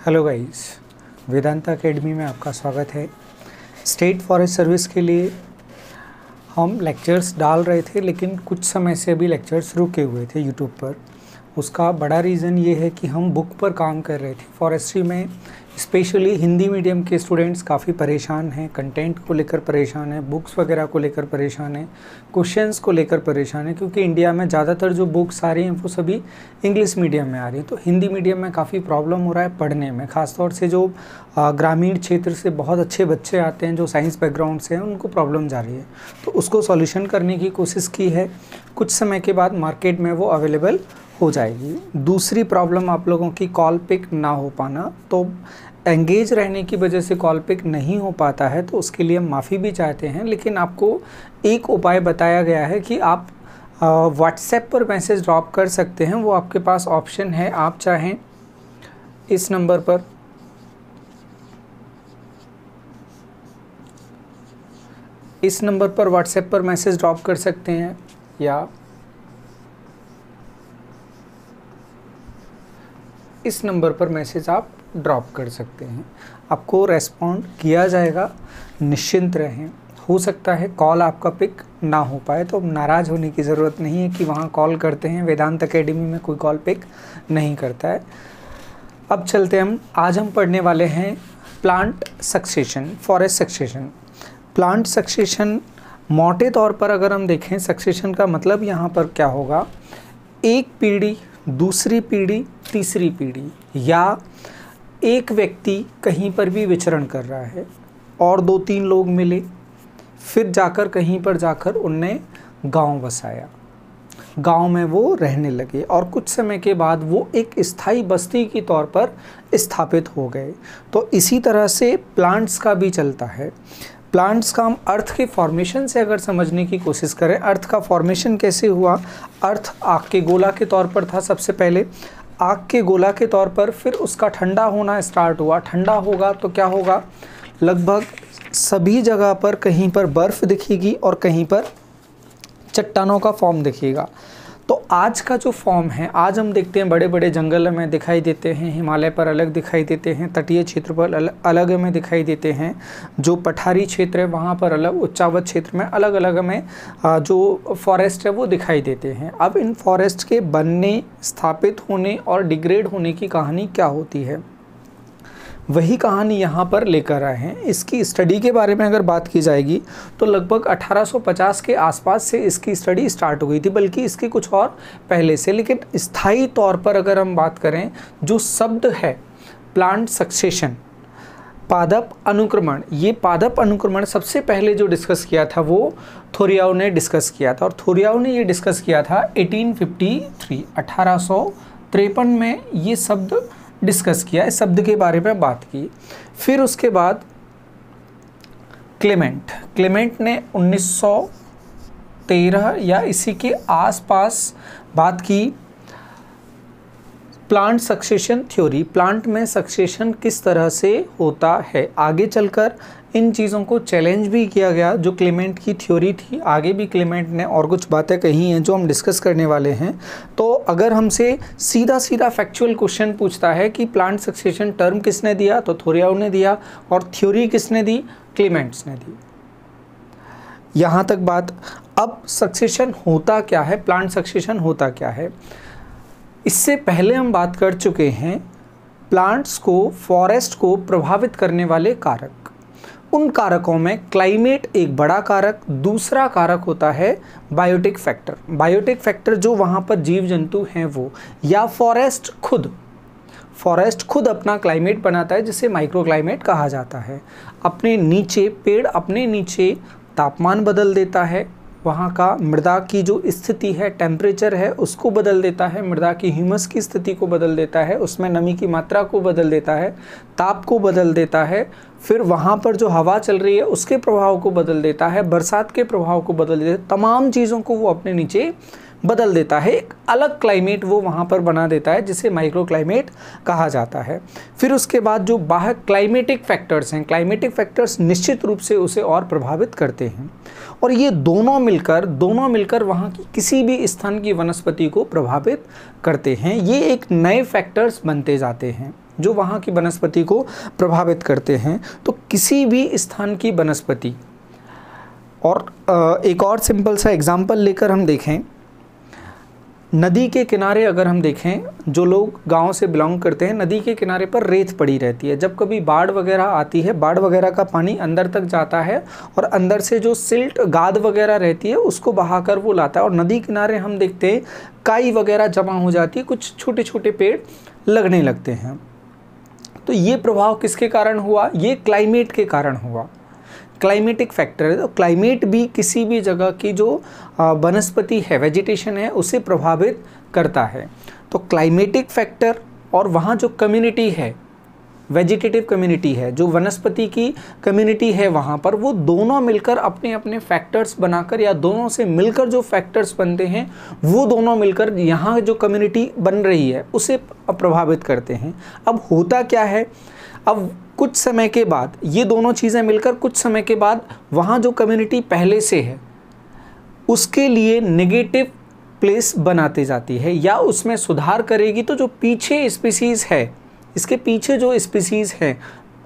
Hello guys, Vedanta academy में आपका स्वागत है। स्टेट फॉरेस्ट सर्विस के लिए हम लेक्चर्स डाल रहे थे, लेकिन कुछ समय से अभी लेक्चर्स रुके हुए थे यूट्यूब पर। उसका बड़ा रीज़न ये है कि हम बुक पर काम कर रहे थे। फॉरेस्ट्री में स्पेशली हिंदी मीडियम के स्टूडेंट्स काफ़ी परेशान हैं, कंटेंट को लेकर परेशान हैं, बुक्स वगैरह को लेकर परेशान हैं, क्वेश्चंस को लेकर परेशान हैं, क्योंकि इंडिया में ज़्यादातर जो बुक्स आ रही हैं वो सभी इंग्लिश मीडियम में आ रही हैं। तो हिंदी मीडियम में काफ़ी प्रॉब्लम हो रहा है पढ़ने में, ख़ासतौर से जो ग्रामीण क्षेत्र से बहुत अच्छे बच्चे आते हैं जो साइंस बैकग्राउंड से हैं, उनको प्रॉब्लम जा रही है। तो उसको सॉल्यूशन करने की कोशिश की है। कुछ समय के बाद मार्केट में वो अवेलेबल हो जाएगी। दूसरी प्रॉब्लम आप लोगों की कॉल पिक ना हो पाना। तो एंगेज रहने की वजह से कॉल पिक नहीं हो पाता है, तो उसके लिए हम माफ़ी भी चाहते हैं। लेकिन आपको एक उपाय बताया गया है कि आप व्हाट्सएप पर मैसेज ड्रॉप कर सकते हैं। वो आपके पास ऑप्शन है। आप चाहें इस नंबर पर व्हाट्सएप पर मैसेज ड्रॉप कर सकते हैं, या इस नंबर पर मैसेज आप ड्रॉप कर सकते हैं। आपको रेस्पॉन्ड किया जाएगा, निश्चिंत रहें। हो सकता है कॉल आपका पिक ना हो पाए, तो नाराज़ होने की ज़रूरत नहीं है कि वहाँ कॉल करते हैं। वेदांत एकेडमी में कोई कॉल पिक नहीं करता है। अब चलते हम आज हम पढ़ने वाले हैं plant succession, forest succession. Plant succession मोटे तौर पर अगर हम देखें, सक्सेशन का मतलब यहाँ पर क्या होगा, एक पीढ़ी, दूसरी पीढ़ी, तीसरी पीढ़ी, या एक व्यक्ति कहीं पर भी विचरण कर रहा है और 2-3 लोग मिले, फिर जाकर कहीं पर जाकर उनने गांव बसाया, गांव में वो रहने लगे और कुछ समय के बाद वो एक स्थायी बस्ती के तौर पर स्थापित हो गए। तो इसी तरह से प्लांट्स का भी चलता है। प्लांट्स का हम अर्थ के फॉर्मेशन से अगर समझने की कोशिश करें, अर्थ का फॉर्मेशन कैसे हुआ। अर्थ आग के गोला के तौर पर था सबसे पहले, आग के गोला के तौर पर, फिर उसका ठंडा होना स्टार्ट हुआ। ठंडा होगा तो क्या होगा, लगभग सभी जगह पर कहीं पर बर्फ़ दिखेगी और कहीं पर चट्टानों का फॉर्म दिखेगा। तो आज का जो फॉर्म है, आज हम देखते हैं बड़े बड़े जंगल में दिखाई देते हैं, हिमालय पर अलग दिखाई देते हैं, तटीय क्षेत्र पर अलग में दिखाई देते हैं, जो पठारी क्षेत्र है वहाँ पर अलग, उच्चावत क्षेत्र में अलग अलग में जो फॉरेस्ट है वो दिखाई देते हैं। अब इन फॉरेस्ट के बनने, स्थापित होने और डिग्रेड होने की कहानी क्या होती है, वही कहानी यहाँ पर लेकर आए हैं। इसकी स्टडी के बारे में अगर बात की जाएगी तो लगभग 1850 के आसपास से इसकी स्टडी स्टार्ट हो गई थी, बल्कि इसकी कुछ और पहले से। लेकिन स्थायी तौर पर अगर हम बात करें, जो शब्द है प्लांट सक्सेशन, पादप अनुक्रमण, ये पादप अनुक्रमण सबसे पहले जो डिस्कस किया था वो थोरियाउ ने डिस्कस किया था। और थोरियाउ ने ये डिस्कस किया था 1853 में ये शब्द डिस्कस किया, इस शब्द के बारे में बात की। फिर उसके बाद क्लेमेंट ने 1913 या इसी के आसपास बात की प्लांट सक्सेशन थ्योरी, प्लांट में सक्सेशन किस तरह से होता है। आगे चलकर इन चीज़ों को चैलेंज भी किया गया, जो क्लेमेंट की थ्योरी थी। आगे भी क्लेमेंट ने और कुछ बातें कही हैं जो हम डिस्कस करने वाले हैं। तो अगर हमसे सीधा फैक्चुअल क्वेश्चन पूछता है कि प्लांट सक्सेशन टर्म किसने दिया, तो थोरियाउ ने दिया, और थ्योरी किसने दी, क्लेमेंट्स ने दी। यहाँ तक बात। अब सक्सेशन होता क्या है, प्लांट सक्सेशन होता क्या है, इससे पहले हम बात कर चुके हैं प्लांट्स को, फॉरेस्ट को प्रभावित करने वाले कारक। उन कारकों में क्लाइमेट एक बड़ा कारक, दूसरा कारक होता है बायोटिक फैक्टर। बायोटिक फैक्टर जो वहाँ पर जीव जंतु हैं वो, या फॉरेस्ट खुद अपना क्लाइमेट बनाता है, जिसे माइक्रो क्लाइमेट कहा जाता है। अपने नीचे पेड़ अपने नीचे तापमान बदल देता है, वहाँ का मृदा की जो स्थिति है, टेम्परेचर है, उसको बदल देता है, मृदा की ह्यूमस की स्थिति को बदल देता है, उसमें नमी की मात्रा को बदल देता है, ताप को बदल देता है, फिर वहाँ पर जो हवा चल रही है उसके प्रभाव को बदल देता है, बरसात के प्रभाव को बदल देता है, तमाम चीज़ों को वो अपने नीचे बदल देता है। एक अलग क्लाइमेट वो वहाँ पर बना देता है, जिसे माइक्रो क्लाइमेट कहा जाता है। फिर उसके बाद जो बाहर क्लाइमेटिक फैक्टर्स हैं, क्लाइमेटिक फैक्टर्स निश्चित रूप से उसे और प्रभावित करते हैं, और ये दोनों मिलकर वहाँ की किसी भी स्थान की वनस्पति को प्रभावित करते हैं। ये एक नए फैक्टर्स बनते जाते हैं। जो वहाँ की वनस्पति को प्रभावित करते हैं। तो किसी भी स्थान की वनस्पति, और एक और सिंपल सा एग्जाम्पल लेकर हम देखें, नदी के किनारे अगर हम देखें, जो लोग गांव से बिलोंग करते हैं, नदी के किनारे पर रेत पड़ी रहती है। जब कभी बाढ़ वगैरह आती है, बाढ़ वगैरह का पानी अंदर तक जाता है और अंदर से जो सिल्ट गाद वगैरह रहती है उसको बहाकर वो लाता है, और नदी किनारे हम देखते हैं काई वगैरह जमा हो जाती है, कुछ छोटे छोटे पेड़ लगने लगते हैं। तो ये प्रभाव किसके कारण हुआ? ये क्लाइमेट के कारण हुआ, क्लाइमेटिक फैक्टर है। तो क्लाइमेट भी किसी भी जगह की जो वनस्पति है, वेजिटेशन है, उसे प्रभावित करता है। तो क्लाइमेटिक फैक्टर और वहाँ जो कम्युनिटी है, वेजिटेटिव कम्युनिटी है, जो वनस्पति की कम्युनिटी है वहाँ पर, वो दोनों मिलकर अपने अपने फैक्टर्स बनाकर, या दोनों से मिलकर जो फैक्टर्स बनते हैं वो दोनों मिलकर यहाँ जो कम्युनिटी बन रही है उसे प्रभावित करते हैं। अब होता क्या है, अब कुछ समय के बाद ये दोनों चीज़ें मिलकर कुछ समय के बाद वहाँ जो कम्युनिटी पहले से है उसके लिए नेगेटिव प्लेस बनाती जाती है, या उसमें सुधार करेगी। तो जो पीछे स्पीसीज़ है, इसके पीछे जो स्पीसीज़ है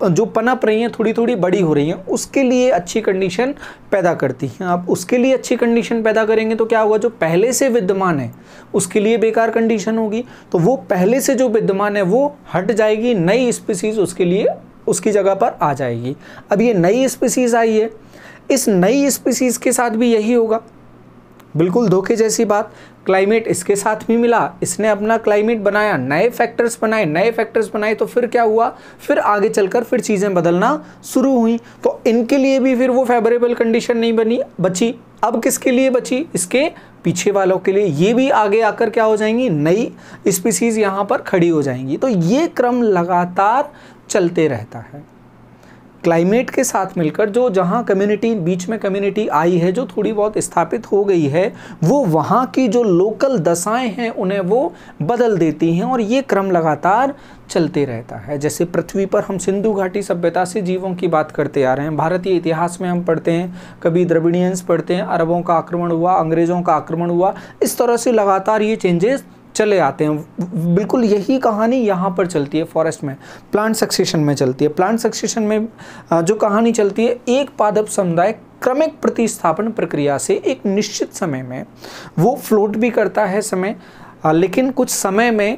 जो पनप रही हैं, थोड़ी थोड़ी बड़ी हो रही हैं, उसके लिए अच्छी कंडीशन पैदा करती हैं। आप उसके लिए अच्छी कंडीशन पैदा करेंगे तो क्या होगा, जो पहले से विद्यमान है उसके लिए बेकार कंडीशन होगी। तो वो पहले से जो विद्यमान है वो हट जाएगी, नई स्पीसीज़ उसके लिए उसकी जगह पर आ जाएगी। अब ये नई स्पीसीज़ आई है, इस नई स्पीसीज़ के साथ भी यही होगा, बिल्कुल धोखे जैसी बात। क्लाइमेट इसके साथ भी मिला, इसने अपना क्लाइमेट बनाया, नए फैक्टर्स बनाए, तो फिर क्या हुआ, फिर आगे चलकर फिर चीज़ें बदलना शुरू हुई। तो इनके लिए भी फिर वो फेवरेबल कंडीशन नहीं बची। अब किसके लिए बची? इसके पीछे वालों के लिए। ये भी आगे आकर क्या हो जाएंगी, नई स्पीसीज़ यहाँ पर खड़ी हो जाएंगी। तो ये क्रम लगातार चलते रहता है। क्लाइमेट के साथ मिलकर जो जहाँ कम्युनिटी, बीच में कम्युनिटी आई है, जो थोड़ी बहुत स्थापित हो गई है, वो वहाँ की जो लोकल दशाएं हैं उन्हें वो बदल देती हैं, और ये क्रम लगातार चलते रहता है। जैसे पृथ्वी पर हम सिंधु घाटी सभ्यता से जीवों की बात करते आ रहे हैं। भारतीय इतिहास में हम पढ़ते हैं, कभी द्रविडियंस पढ़ते हैं, अरबों का आक्रमण हुआ, अंग्रेज़ों का आक्रमण हुआ, इस तरह से लगातार ये चेंजेस चले आते हैं। बिल्कुल यही कहानी यहाँ पर चलती है, फॉरेस्ट में प्लांट सक्सेशन में चलती है। प्लांट सक्सेशन में जो कहानी चलती है, एक पादप समुदाय क्रमिक प्रतिस्थापन प्रक्रिया से एक निश्चित समय में वो फ्लोट भी करता है समय, लेकिन कुछ समय में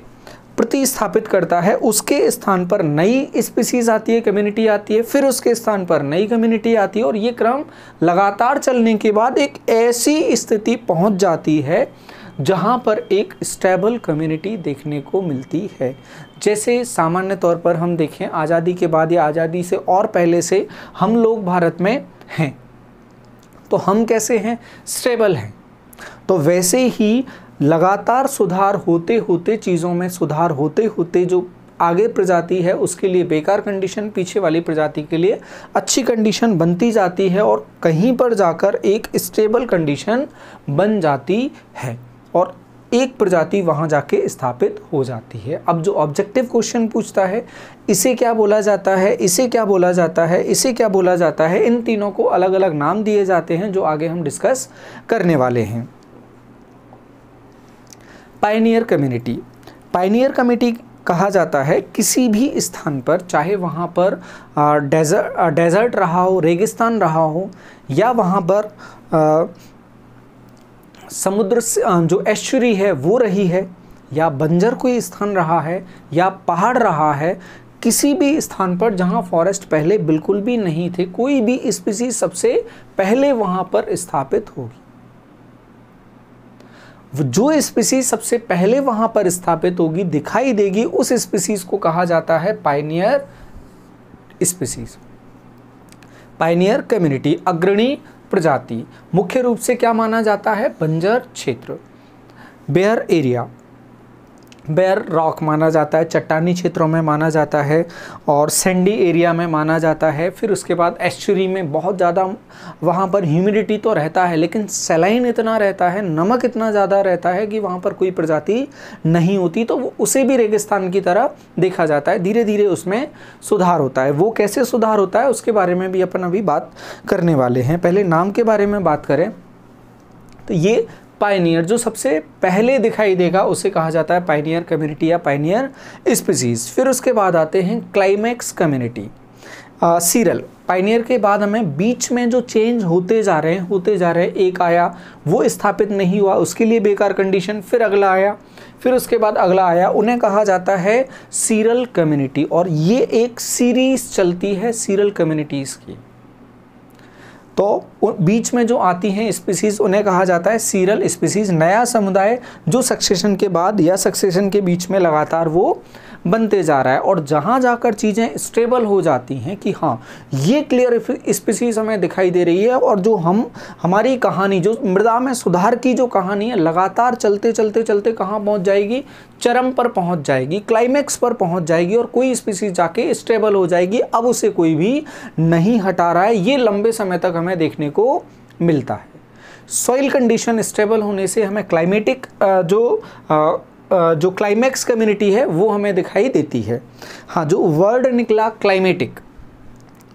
प्रतिस्थापित करता है। उसके स्थान पर नई स्पीसीज आती है, कम्युनिटी आती है, फिर उसके स्थान पर नई कम्युनिटी आती है, और ये क्रम लगातार चलने के बाद एक ऐसी स्थिति पहुँच जाती है जहाँ पर एक स्टेबल कम्युनिटी देखने को मिलती है। जैसे सामान्य तौर पर हम देखें, आज़ादी के बाद या आज़ादी से और पहले से हम लोग भारत में हैं, तो हम कैसे हैं, स्टेबल हैं। तो वैसे ही लगातार सुधार होते होते, चीज़ों में सुधार होते होते, जो आगे प्रजाति है उसके लिए बेकार कंडीशन, पीछे वाली प्रजाति के लिए अच्छी कंडीशन बनती जाती है, और कहीं पर जाकर एक स्टेबल कंडीशन बन जाती है, और एक प्रजाति वहाँ जाके स्थापित हो जाती है। अब जो ऑब्जेक्टिव क्वेश्चन पूछता है, इसे क्या बोला जाता है, इसे क्या बोला जाता है, इसे क्या बोला जाता है, इन तीनों को अलग अलग नाम दिए जाते हैं, जो आगे हम डिस्कस करने वाले हैं। पायनियर कम्युनिटी, पायनियर कम्युनिटी कहा जाता है किसी भी स्थान पर, चाहे वहाँ पर डेजर्ट रहा हो, रेगिस्तान रहा हो, या वहाँ पर समुद्र से जो एस्चुरी है वो रही है, या बंजर कोई स्थान रहा है, या पहाड़ रहा है, किसी भी स्थान पर जहाँ फॉरेस्ट पहले बिल्कुल भी नहीं थे, कोई भी स्पीसीज सबसे पहले वहाँ पर स्थापित होगी। जो स्पीसीज सबसे पहले वहाँ पर स्थापित होगी, दिखाई देगी, उस स्पीसीज को कहा जाता है पायनियर स्पीसीज। पायनियर कम्युनिटी, अग्रणी प्रजाति, मुख्य रूप से क्या माना जाता है, बंजर क्षेत्र, बेयर एरिया, बेयर रॉक माना जाता है, चट्टानी क्षेत्रों में माना जाता है, और सैंडी एरिया में माना जाता है। फिर उसके बाद एस्चुरी में बहुत ज़्यादा वहाँ पर ह्यूमिडिटी तो रहता है, लेकिन सैलाइन इतना रहता है, नमक इतना ज़्यादा रहता है कि वहाँ पर कोई प्रजाति नहीं होती, तो उसे भी रेगिस्तान की तरह देखा जाता है। धीरे धीरे उसमें सुधार होता है। वो कैसे सुधार होता है उसके बारे में भी अपन अभी बात करने वाले हैं। पहले नाम के बारे में बात करें तो ये पायनियर, जो सबसे पहले दिखाई देगा उसे कहा जाता है पायनियर कम्युनिटी या पायनियर स्पीसीज। फिर उसके बाद आते हैं क्लाइमेक्स कम्युनिटी, सीरल। पायनियर के बाद हमें बीच में जो चेंज होते जा रहे हैं, एक आया वो स्थापित नहीं हुआ, उसके लिए बेकार कंडीशन, फिर अगला आया, फिर उसके बाद अगला आया, उन्हें कहा जाता है सीरल कम्युनिटी। और ये एक सीरीज चलती है सीरल कम्युनिटीज़ की। तो बीच में जो आती हैं स्पीसीज उन्हें कहा जाता है सीरल स्पीसीज। नया समुदाय जो सक्सेशन के बाद या सक्सेशन के बीच में लगातार वो बनते जा रहा है, और जहाँ जाकर चीज़ें स्टेबल हो जाती हैं कि हाँ ये क्लियर स्पीसीज हमें दिखाई दे रही है, और जो हमारी कहानी, जो मृदा में सुधार की जो कहानी है, लगातार चलते चलते चलते कहाँ पहुँच जाएगी, चरम पर पहुँच जाएगी, क्लाइमेक्स पर पहुँच जाएगी, और कोई स्पीसीज जाके स्टेबल हो जाएगी, अब उसे कोई भी नहीं हटा रहा है। ये लंबे समय तक हमें देखने को मिलता है। सॉइल कंडीशन स्टेबल होने से हमें क्लाइमेटिक जो क्लाइमेक्स कम्युनिटी है वो हमें दिखाई देती है। हाँ, जो वर्ड निकला क्लाइमेटिक,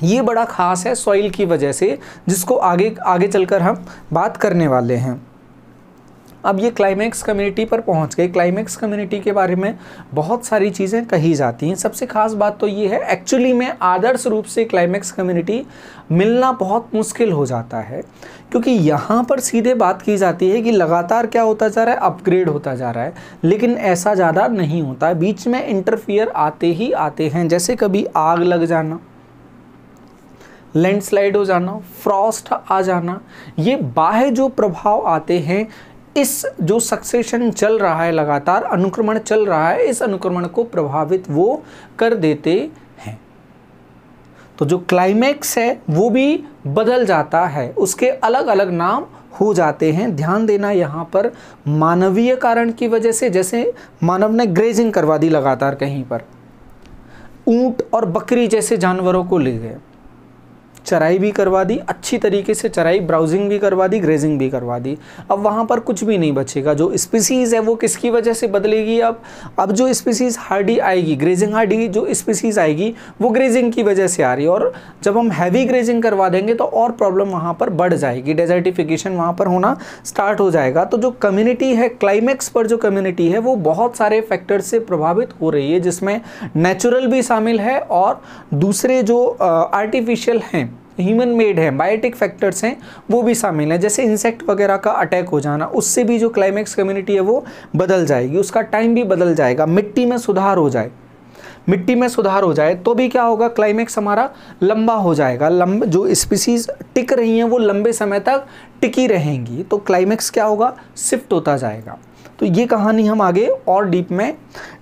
ये बड़ा खास है सॉइल की वजह से, जिसको आगे चलकर हम बात करने वाले हैं। अब ये क्लाइमेक्स कम्युनिटी पर पहुंच गए। क्लाइमेक्स कम्युनिटी के बारे में बहुत सारी चीज़ें कही जाती हैं। सबसे खास बात तो ये है, एक्चुअली में आदर्श रूप से क्लाइमेक्स कम्युनिटी मिलना बहुत मुश्किल हो जाता है, क्योंकि यहाँ पर सीधे बात की जाती है कि लगातार क्या होता जा रहा है, अपग्रेड होता जा रहा है, लेकिन ऐसा ज़्यादा नहीं होता है। बीच में इंटरफियर आते ही आते हैं, जैसे कभी आग लग जाना, लैंडस्लाइड हो जाना, फ्रॉस्ट आ जाना, ये बाह्य जो प्रभाव आते हैं, इस जो सक्सेशन चल रहा है, लगातार अनुक्रमण चल रहा है, इस अनुक्रमण को प्रभावित वो कर देते हैं। तो जो क्लाइमेक्स है वो भी बदल जाता है, उसके अलग अलग नाम हो जाते हैं। ध्यान देना यहाँ पर मानवीय कारण की वजह से, जैसे मानव ने ग्रेजिंग करवा दी लगातार कहीं पर, ऊंट और बकरी जैसे जानवरों को ले गए, चराई भी करवा दी, अच्छी तरीके से चराई, ब्राउजिंग भी करवा दी, ग्रेजिंग भी करवा दी। अब वहाँ पर कुछ भी नहीं बचेगा। जो स्पीसीज़ है वो किसकी वजह से बदलेगी? अब जो स्पीसीज़ हार्डी आएगी, ग्रेजिंग हार्डी जो स्पीसीज़ आएगी वो ग्रेजिंग की वजह से आ रही है, और जब हम हैवी ग्रेजिंग करवा देंगे तो और प्रॉब्लम वहाँ पर बढ़ जाएगी, डेजर्टिफिकेशन वहाँ पर होना स्टार्ट हो जाएगा। तो जो कम्युनिटी है, क्लाइमेक्स पर जो कम्युनिटी है वो बहुत सारे फैक्टर से प्रभावित हो रही है, जिसमें नेचुरल भी शामिल है और दूसरे जो आर्टिफिशियल हैं, ह्यूमन मेड है, बायोटिक फैक्टर्स हैं, वो भी शामिल हैं। जैसे इंसेक्ट वगैरह का अटैक हो जाना, उससे भी जो क्लाइमेक्स कम्युनिटी है वो बदल जाएगी, उसका टाइम भी बदल जाएगा। मिट्टी में सुधार हो जाए तो भी क्या होगा, क्लाइमेक्स हमारा लंबा हो जाएगा। जो स्पीसीज टिक रही हैं वो लंबे समय तक टिकी रहेंगी, तो क्लाइमेक्स क्या होगा, शिफ्ट होता जाएगा। तो ये कहानी हम आगे और डीप में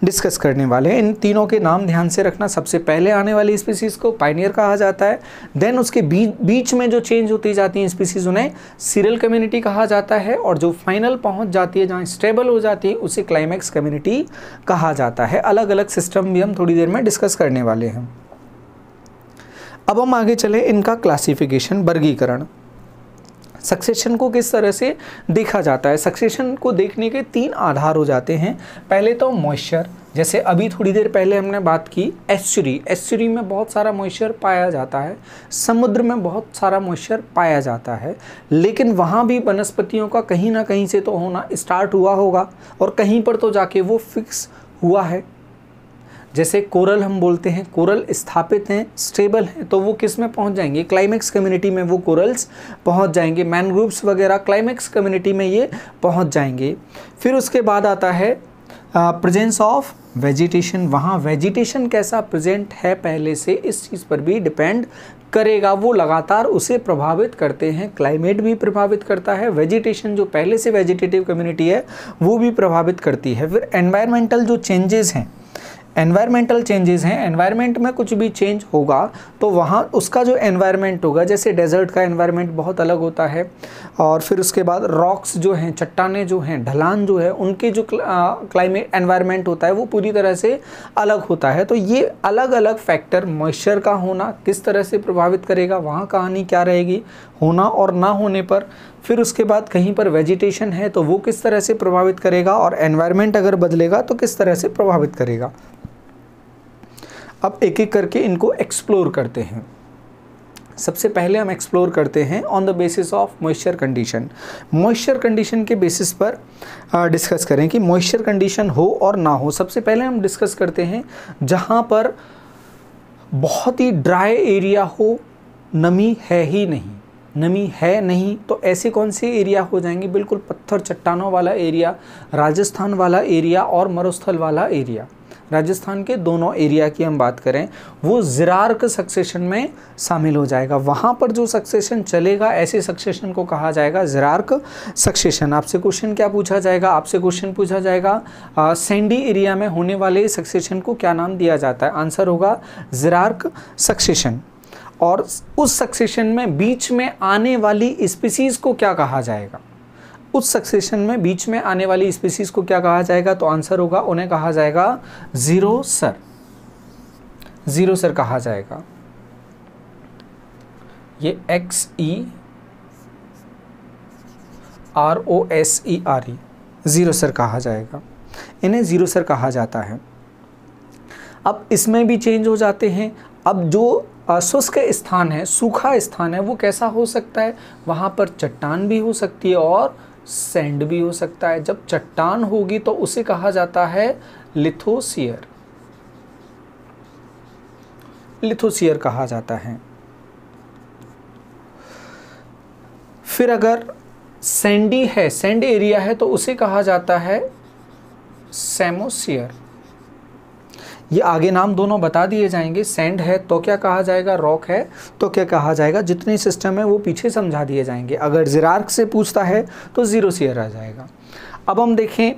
डिस्कस करने वाले हैं। इन तीनों के नाम ध्यान से रखना। सबसे पहले आने वाली स्पीसीज़ को पायनियर कहा जाता है, देन उसके बीच में जो चेंज होती जाती हैं स्पीसीज़ उन्हें सीरियल कम्युनिटी कहा जाता है, और जो फाइनल पहुंच जाती है, जहां स्टेबल हो जाती है, उसे क्लाइमेक्स कम्युनिटी कहा जाता है। अलग अलग सिस्टम भी हम थोड़ी देर में डिस्कस करने वाले हैं। अब हम आगे चले, इनका क्लासिफिकेशन, वर्गीकरण। सक्सेशन को किस तरह से देखा जाता है? सक्सेशन को देखने के 3 आधार हो जाते हैं। पहले तो मॉइस्चर, जैसे अभी थोड़ी देर पहले हमने बात की एस्चुरी में बहुत सारा मॉइस्चर पाया जाता है, समुद्र में बहुत सारा मॉइस्चर पाया जाता है, लेकिन वहाँ भी वनस्पतियों का कहीं ना कहीं से तो होना स्टार्ट हुआ होगा, और कहीं पर तो जाके वो फिक्स हुआ है। जैसे कोरल हम बोलते हैं, कोरल स्थापित हैं, स्टेबल हैं, तो वो किस में पहुंच जाएंगे, क्लाइमेक्स कम्युनिटी में वो कोरल्स पहुंच जाएंगे। मैनग्रोव्स वगैरह क्लाइमेक्स कम्युनिटी में ये पहुंच जाएंगे। फिर उसके बाद आता है प्रेजेंस ऑफ वेजिटेशन। वहाँ वेजिटेशन कैसा प्रेजेंट है पहले से, इस चीज़ पर भी डिपेंड करेगा, वो लगातार उसे प्रभावित करते हैं। क्लाइमेट भी प्रभावित करता है, वेजिटेशन जो पहले से वेजिटेटिव कम्युनिटी है वो भी प्रभावित करती है। फिर एनवायरमेंटल जो चेंजेस हैं, एनवायरमेंट में कुछ भी चेंज होगा तो वहाँ उसका जो एनवायरमेंट होगा, जैसे डेजर्ट का एनवायरमेंट बहुत अलग होता है, और फिर उसके बाद रॉक्स जो हैं, चट्टाने जो हैं, ढलान जो है, उनके जो क्लाइमेट एनवायरमेंट होता है वो पूरी तरह से अलग होता है। तो ये अलग अलग फैक्टर, मॉइस्चर का होना किस तरह से प्रभावित करेगा, वहाँ कहानी क्या रहेगी होना और ना होने पर। फिर उसके बाद कहीं पर वेजिटेशन है तो वो किस तरह से प्रभावित करेगा, और एनवायरमेंट अगर बदलेगा तो किस तरह से प्रभावित करेगा। अब एक एक करके इनको एक्सप्लोर करते हैं। सबसे पहले हम एक्सप्लोर करते हैं on the basis of moisture condition. Moisture condition के बेसिस पर डिस्कस करें कि मॉइस्चर कंडीशन हो और ना हो। सबसे पहले हम डिस्कस करते हैं जहाँ पर बहुत ही ड्राई एरिया हो, नमी है ही नहीं, नमी है नहीं, तो ऐसे कौन से एरिया हो जाएंगे? बिल्कुल पत्थर चट्टानों वाला एरिया, राजस्थान वाला एरिया और मरुस्थल वाला एरिया। राजस्थान के दोनों एरिया की हम बात करें, वो ज़िरार्क सक्सेशन में शामिल हो जाएगा। वहाँ पर जो सक्सेशन चलेगा, ऐसे सक्सेशन को कहा जाएगा ज़िरार्क सक्सेशन। आपसे क्वेश्चन क्या पूछा जाएगा? आपसे क्वेश्चन पूछा जाएगा सैंडी एरिया में होने वाले सक्सेशन को क्या नाम दिया जाता है? आंसर होगा ज़िरार्क सक्सेशन। और उस सक्सेशन में बीच में आने वाली स्पीसीज़ को क्या कहा जाएगा? उस सक्सेशन में बीच में आने वाली स्पीसीज को क्या कहा जाएगा? तो आंसर होगा, उन्हें कहा जाएगा ज़ीरोसर। ज़ीरोसर कहा जाएगा। ये XEROSERE, ज़ीरोसर कहा जाएगा। इन्हें ज़ीरोसर कहा जाता है। अब इसमें भी चेंज हो जाते हैं। अब जो शुष्क स्थान है, सूखा स्थान है, वो कैसा हो सकता है? वहाँ पर चट्टान भी हो सकती है और सैंड भी हो सकता है। जब चट्टान होगी तो उसे कहा जाता है लिथोसियर। लिथोसियर कहा जाता है। फिर अगर सैंडी है, सैंड एरिया है, तो उसे कहा जाता है सैमोसियर। ये आगे नाम दोनों बता दिए जाएंगे। सैंड है तो क्या कहा जाएगा? रॉक है तो क्या कहा जाएगा? जितने सिस्टम है वो पीछे समझा दिए जाएंगे। अगर ज़िरार्क से पूछता है तो ज़ीरोसियर आ जाएगा। अब हम देखें,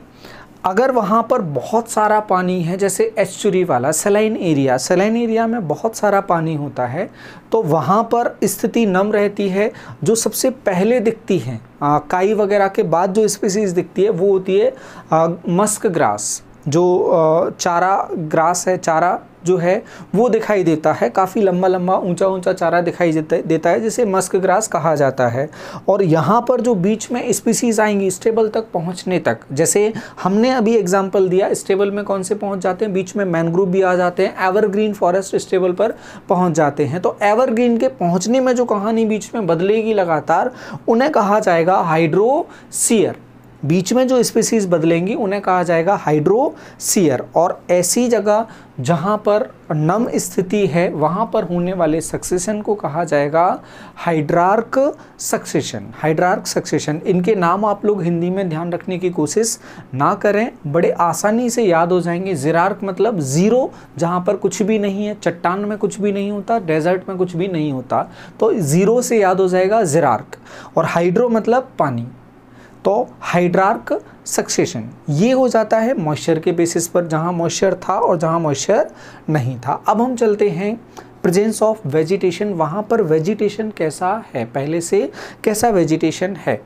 अगर वहाँ पर बहुत सारा पानी है, जैसे एस्चुरी वाला सलाइन एरिया, सलाइन एरिया में बहुत सारा पानी होता है, तो वहाँ पर स्थिति नम रहती है। जो सबसे पहले दिखती है काई वगैरह के बाद जो स्पीसीज दिखती है वो होती है मस्क ग्रास। जो चारा ग्रास है, चारा जो है वो दिखाई देता है, काफ़ी लंबा लंबा ऊंचा ऊंचा चारा दिखाई देता है, जिसे मस्क ग्रास कहा जाता है। और यहाँ पर जो बीच में स्पीसीज आएंगी स्टेबल तक पहुँचने तक, जैसे हमने अभी एग्जांपल दिया, स्टेबल में कौन से पहुँच जाते हैं? बीच में मैनग्रोव भी आ जाते हैं, एवरग्रीन फॉरेस्ट स्टेबल पर पहुँच जाते हैं। तो एवरग्रीन के पहुँचने में जो कहानी बीच में बदलेगी लगातार, उन्हें कहा जाएगा हाइड्रोसियर। बीच में जो स्पीसीज बदलेंगी उन्हें कहा जाएगा हाइड्रोसियर। और ऐसी जगह जहाँ पर नम स्थिति है वहाँ पर होने वाले सक्सेशन को कहा जाएगा हाइड्रार्क सक्सेशन। हाइड्रार्क सक्सेशन, इनके नाम आप लोग हिंदी में ध्यान रखने की कोशिश ना करें, बड़े आसानी से याद हो जाएंगे। ज़िरार्क मतलब ज़ीरो, जहाँ पर कुछ भी नहीं है, चट्टान में कुछ भी नहीं होता, डेजर्ट में कुछ भी नहीं होता, तो ज़ीरो से याद हो जाएगा ज़िरार्क। और हाइड्रो मतलब पानी, तो हाइड्रार्क सक्सेशन ये हो जाता है मॉइस्चर के बेसिस पर, जहाँ मॉइस्चर था और जहाँ मॉइस्चर नहीं था। अब हम चलते हैं प्रेजेंस ऑफ वेजिटेशन। वहाँ पर वेजिटेशन कैसा है, पहले से कैसा वेजिटेशन है।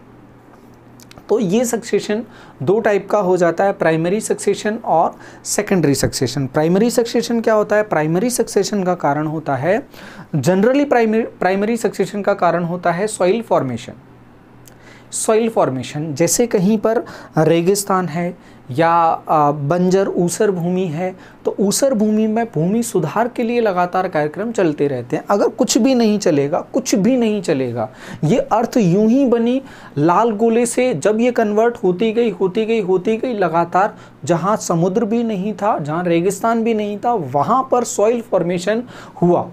तो ये सक्सेशन दो टाइप का हो जाता है, प्राइमरी सक्सेशन और सेकेंडरी सक्सेशन। प्राइमरी सक्सेशन क्या होता है? प्राइमरी सक्सेशन का कारण होता है, जनरली प्राइमरी सक्सेशन का कारण होता है सॉइल फॉर्मेशन। सॉइल फॉर्मेशन, जैसे कहीं पर रेगिस्तान है या बंजर ऊसर भूमि है, तो ऊसर भूमि में भूमि सुधार के लिए लगातार कार्यक्रम चलते रहते हैं। अगर कुछ भी नहीं चलेगा, कुछ भी नहीं चलेगा, ये अर्थ यूं ही बनी लाल गोले से, जब ये कन्वर्ट होती गई लगातार, जहाँ समुद्र भी नहीं था, जहाँ रेगिस्तान भी नहीं था, वहाँ पर सॉइल फॉर्मेशन हुआ,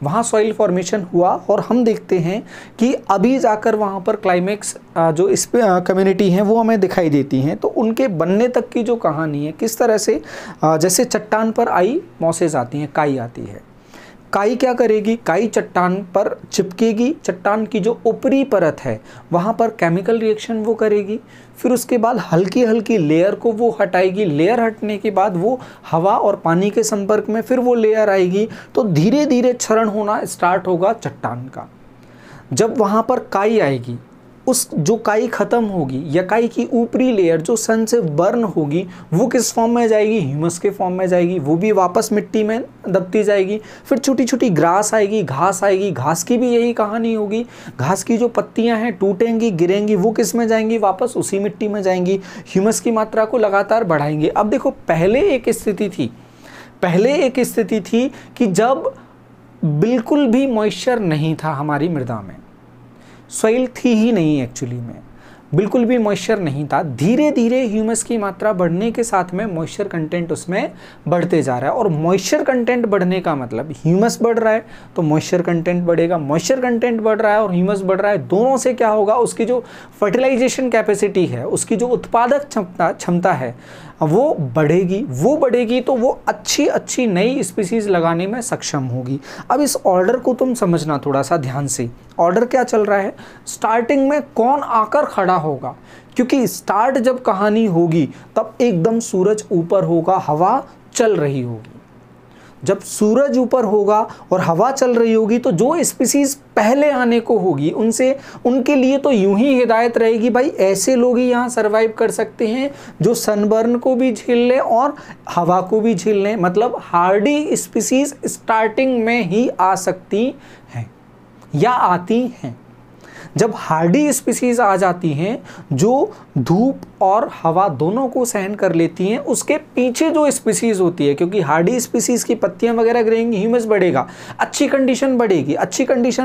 वहाँ सॉइल फॉर्मेशन हुआ। और हम देखते हैं कि अभी जाकर वहाँ पर क्लाइमेक्स जो इस कम्युनिटी हैं वो हमें दिखाई देती हैं। तो उनके बनने तक की जो कहानी है, किस तरह से, जैसे चट्टान पर आई मॉसेस आती हैं, काई आती है, काई क्या करेगी? काई चट्टान पर चिपकेगी, चट्टान की जो ऊपरी परत है वहाँ पर केमिकल रिएक्शन वो करेगी, फिर उसके बाद हल्की हल्की लेयर को वो हटाएगी, लेयर हटने के बाद वो हवा और पानी के संपर्क में फिर वो लेयर आएगी, तो धीरे धीरे क्षरण होना स्टार्ट होगा चट्टान का। जब वहाँ पर काई आएगी, उस जो काई ख़त्म होगी या काई की ऊपरी लेयर जो सन से बर्न होगी, वो किस फॉर्म में जाएगी? ह्यूमस के फॉर्म में जाएगी, वो भी वापस मिट्टी में दबती जाएगी। फिर छोटी छोटी ग्रास आएगी, घास आएगी, घास की भी यही कहानी होगी। घास की जो पत्तियां हैं टूटेंगी, गिरेंगी, वो किस में जाएंगी? वापस उसी मिट्टी में जाएंगी। ह्यूमस की मात्रा को लगातार बढ़ाएंगे। अब देखो, पहले एक स्थिति थी कि जब बिल्कुल भी मॉइस्चर नहीं था हमारी मृदा में, सॉइल थी ही नहीं एक्चुअली में, बिल्कुल भी मॉइस्चर नहीं था। धीरे धीरे ह्यूमस की मात्रा बढ़ने के साथ में मॉइस्चर कंटेंट उसमें बढ़ते जा रहा है। और मॉइस्चर कंटेंट बढ़ने का मतलब ह्यूमस बढ़ रहा है तो मॉइस्चर कंटेंट बढ़ेगा, मॉइस्चर कंटेंट बढ़ रहा है और ह्यूमस बढ़ रहा है, दोनों से क्या होगा, उसकी जो फर्टिलाइजेशन कैपेसिटी है, उसकी जो उत्पादक क्षमता है वो बढ़ेगी तो वो अच्छी नई स्पीसीज लगाने में सक्षम होगी। अब इस ऑर्डर को तुम समझना थोड़ा सा ध्यान से। ऑर्डर क्या चल रहा है, स्टार्टिंग में कौन आकर खड़ा होगा, क्योंकि स्टार्ट जब कहानी होगी तब एकदम सूरज ऊपर होगा, हवा चल रही होगी। जब सूरज ऊपर होगा और हवा चल रही होगी तो जो स्पीसीज पहले आने को होगी उनके लिए तो यूं ही हिदायत रहेगी, भाई ऐसे लोग ही यहाँ सरवाइव कर सकते हैं जो सनबर्न को भी झेल लें और हवा को भी झेल लें। मतलब हार्डी स्पीसीज स्टार्टिंग में ही आ सकती हैं या आती हैं। जब हार्डी स्पीसीज आ जाती हैं जो धूप और हवा दोनों को सहन कर लेती हैं, उसके पीछे जो स्पीसीज होती है, क्योंकि हार्डी स्पीसीज की पत्तियां वगैरह गिरेंगी, ह्यूमस बढ़ेगा, अच्छी कंडीशन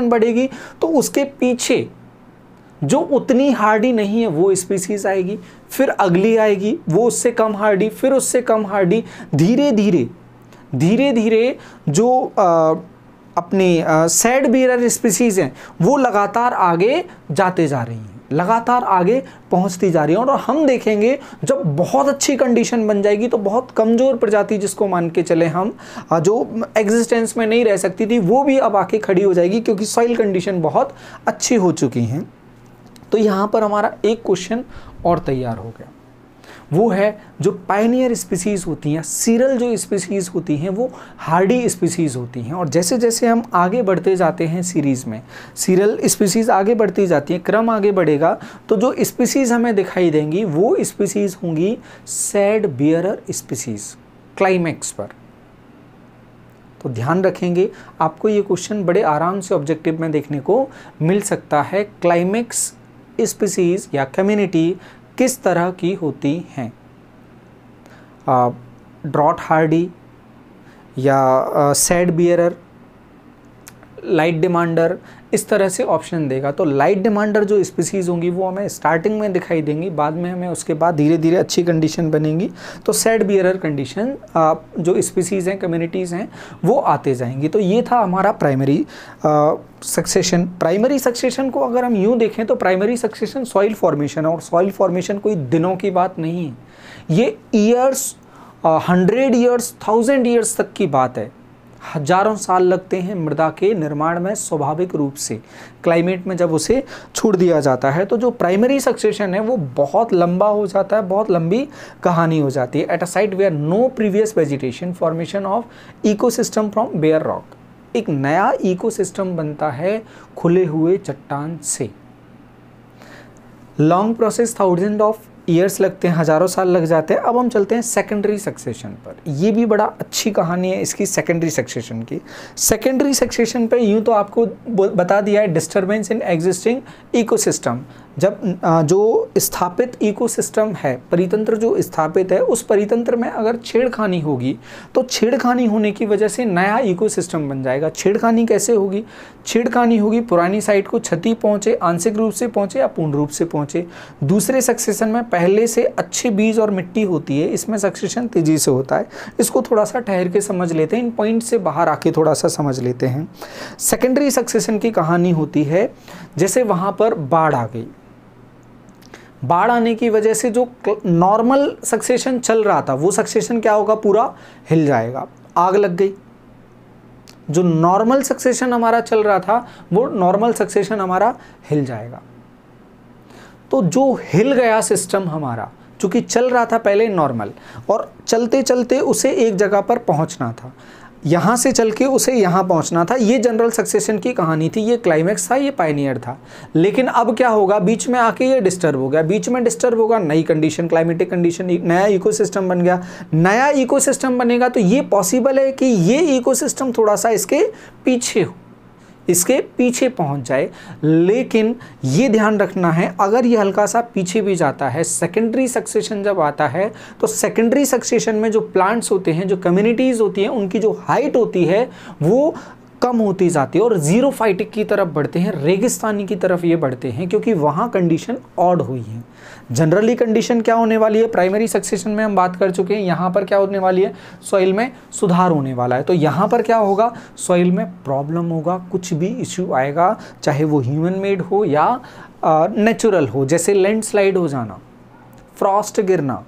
बढ़ेगी तो उसके पीछे जो उतनी हार्डी नहीं है वो स्पीसीज आएगी, फिर अगली आएगी वो उससे कम हार्डी, फिर उससे कम हार्डी, धीरे धीरे जो अपनी सैड बियरर स्पीसीज हैं वो लगातार आगे जाते जा रही हैं, लगातार आगे पहुंचती जा रही हैं। और हम देखेंगे जब बहुत अच्छी कंडीशन बन जाएगी तो बहुत कमज़ोर प्रजाति जिसको मान के चले हम, जो एग्जिस्टेंस में नहीं रह सकती थी, वो भी अब आके खड़ी हो जाएगी क्योंकि सॉइल कंडीशन बहुत अच्छी हो चुकी हैं। तो यहाँ पर हमारा एक क्वेश्चन और तैयार हो गया, वो है जो पायनियर स्पीसीज होती हैं, सीरल जो स्पीसीज होती हैं वो हार्डी स्पीसीज होती हैं। और जैसे जैसे हम आगे बढ़ते जाते हैं सीरीज़ में, सीरल स्पीसीज आगे बढ़ती जाती हैं, क्रम आगे बढ़ेगा तो जो स्पीसीज हमें दिखाई देंगी वो स्पीसीज होंगी सैड बियरर स्पीसीज क्लाइमेक्स पर। तो ध्यान रखेंगे, आपको ये क्वेश्चन बड़े आराम से ऑब्जेक्टिव में देखने को मिल सकता है। क्लाइमेक्स स्पीसीज या कम्युनिटी किस तरह की होती हैं, ड्रॉट हार्डी या सैड बियरर, लाइट डिमांडर, इस तरह से ऑप्शन देगा। तो लाइट डिमांडर जो स्पीसीज होंगी वो हमें स्टार्टिंग में दिखाई देंगी, बाद में हमें उसके बाद धीरे धीरे अच्छी कंडीशन बनेंगी तो सैड बियरर कंडीशन जो स्पीसीज हैं, कम्युनिटीज़ हैं, वो आते जाएंगी। तो ये था हमारा प्राइमरी सक्सेशन। प्राइमरी सक्सेशन को अगर हम यूँ देखें तो प्राइमरी सक्सेशन सॉइल फॉर्मेशन है, और सॉइल फॉर्मेशन कोई दिनों की बात नहीं है, ये ईयर्स, 100 ईयर्स, 1000 ईयर्स तक की बात है। हजारों साल लगते हैं मृदा के निर्माण में स्वाभाविक रूप से, क्लाइमेट में जब उसे छोड़ दिया जाता है। तो जो प्राइमरी सक्सेशन है वो बहुत लंबा हो जाता है, बहुत लंबी कहानी हो जाती है। At a site where no previous vegetation, formation of ecosystem from bare rock, एक नया इकोसिस्टम बनता है खुले हुए चट्टान से। लॉन्ग प्रोसेस, 1000 ऑफ ईयर्स लगते हैं, हजारों साल लग जाते हैं। अब हम चलते हैं सेकेंडरी सक्सेशन पर। ये भी बड़ा अच्छी कहानी है इसकी सेकेंडरी सक्सेशन की। सेकेंडरी सक्सेशन पे यूँ तो आपको बता दिया है डिस्टर्बेंस इन एग्जिस्टिंग इकोसिस्टम। जब जो स्थापित इकोसिस्टम है, परितंत्र जो स्थापित है, उस परितंत्र में अगर छेड़खानी होगी तो छेड़खानी होने की वजह से नया इकोसिस्टम बन जाएगा। छेड़खानी कैसे होगी? छेड़खानी होगी पुरानी साइट को क्षति पहुँचे, आंशिक रूप से पहुँचे या पूर्ण रूप से पहुँचे। दूसरे सक्सेशन में पहले से अच्छे बीज और मिट्टी होती है, इसमें सक्सेशन तेजी से होता है। इसको थोड़ा सा ठहर के समझ लेते हैं, इन पॉइंट से बाहर आके थोड़ा सा समझ लेते हैं। सेकेंडरी सक्सेशन की कहानी होती है जैसे वहाँ पर बाढ़ आ गई, बाढ़ आने की वजह से जो नॉर्मल सक्सेशन चल रहा था वो सक्सेशन क्या होगा? पूरा हिल जाएगा। आग लग गई, जो नॉर्मल सक्सेशन हमारा चल रहा था वो नॉर्मल सक्सेशन हमारा हिल जाएगा। तो जो हिल गया सिस्टम हमारा, चूंकि चल रहा था पहले नॉर्मल और चलते चलते उसे एक जगह पर पहुंचना था, यहाँ से चल के उसे यहाँ पहुँचना था, ये जनरल सक्सेशन की कहानी थी, ये क्लाइमेक्स था, ये पायनियर था। लेकिन अब क्या होगा? बीच में आके ये डिस्टर्ब हो गया, बीच में डिस्टर्ब होगा, नई कंडीशन, क्लाइमेटिक कंडीशन, नया इकोसिस्टम बन गया। नया इकोसिस्टम बनेगा तो ये पॉसिबल है कि ये इकोसिस्टम थोड़ा सा इसके पीछे हो, इसके पीछे पहुंच जाए। लेकिन ये ध्यान रखना है, अगर ये हल्का सा पीछे भी जाता है, सेकेंडरी सक्सेशन जब आता है तो सेकेंडरी सक्सेशन में जो प्लांट्स होते हैं, जो कम्युनिटीज़ होती हैं, उनकी जो हाइट होती है वो कम होती जाती है और जीरो फाइटिक की तरफ बढ़ते हैं, रेगिस्तानी की तरफ ये बढ़ते हैं, क्योंकि वहाँ कंडीशन ऑड हुई है। जनरली कंडीशन क्या होने वाली है, प्राइमरी सक्सेशन में हम बात कर चुके हैं, यहाँ पर क्या होने वाली है, सॉइल में सुधार होने वाला है। तो यहाँ पर क्या होगा, सॉइल में प्रॉब्लम होगा, कुछ भी इश्यू आएगा, चाहे वो ह्यूमन मेड हो या नेचुरल हो, जैसे लैंडस्लाइड हो जाना, फ्रॉस्ट गिरना,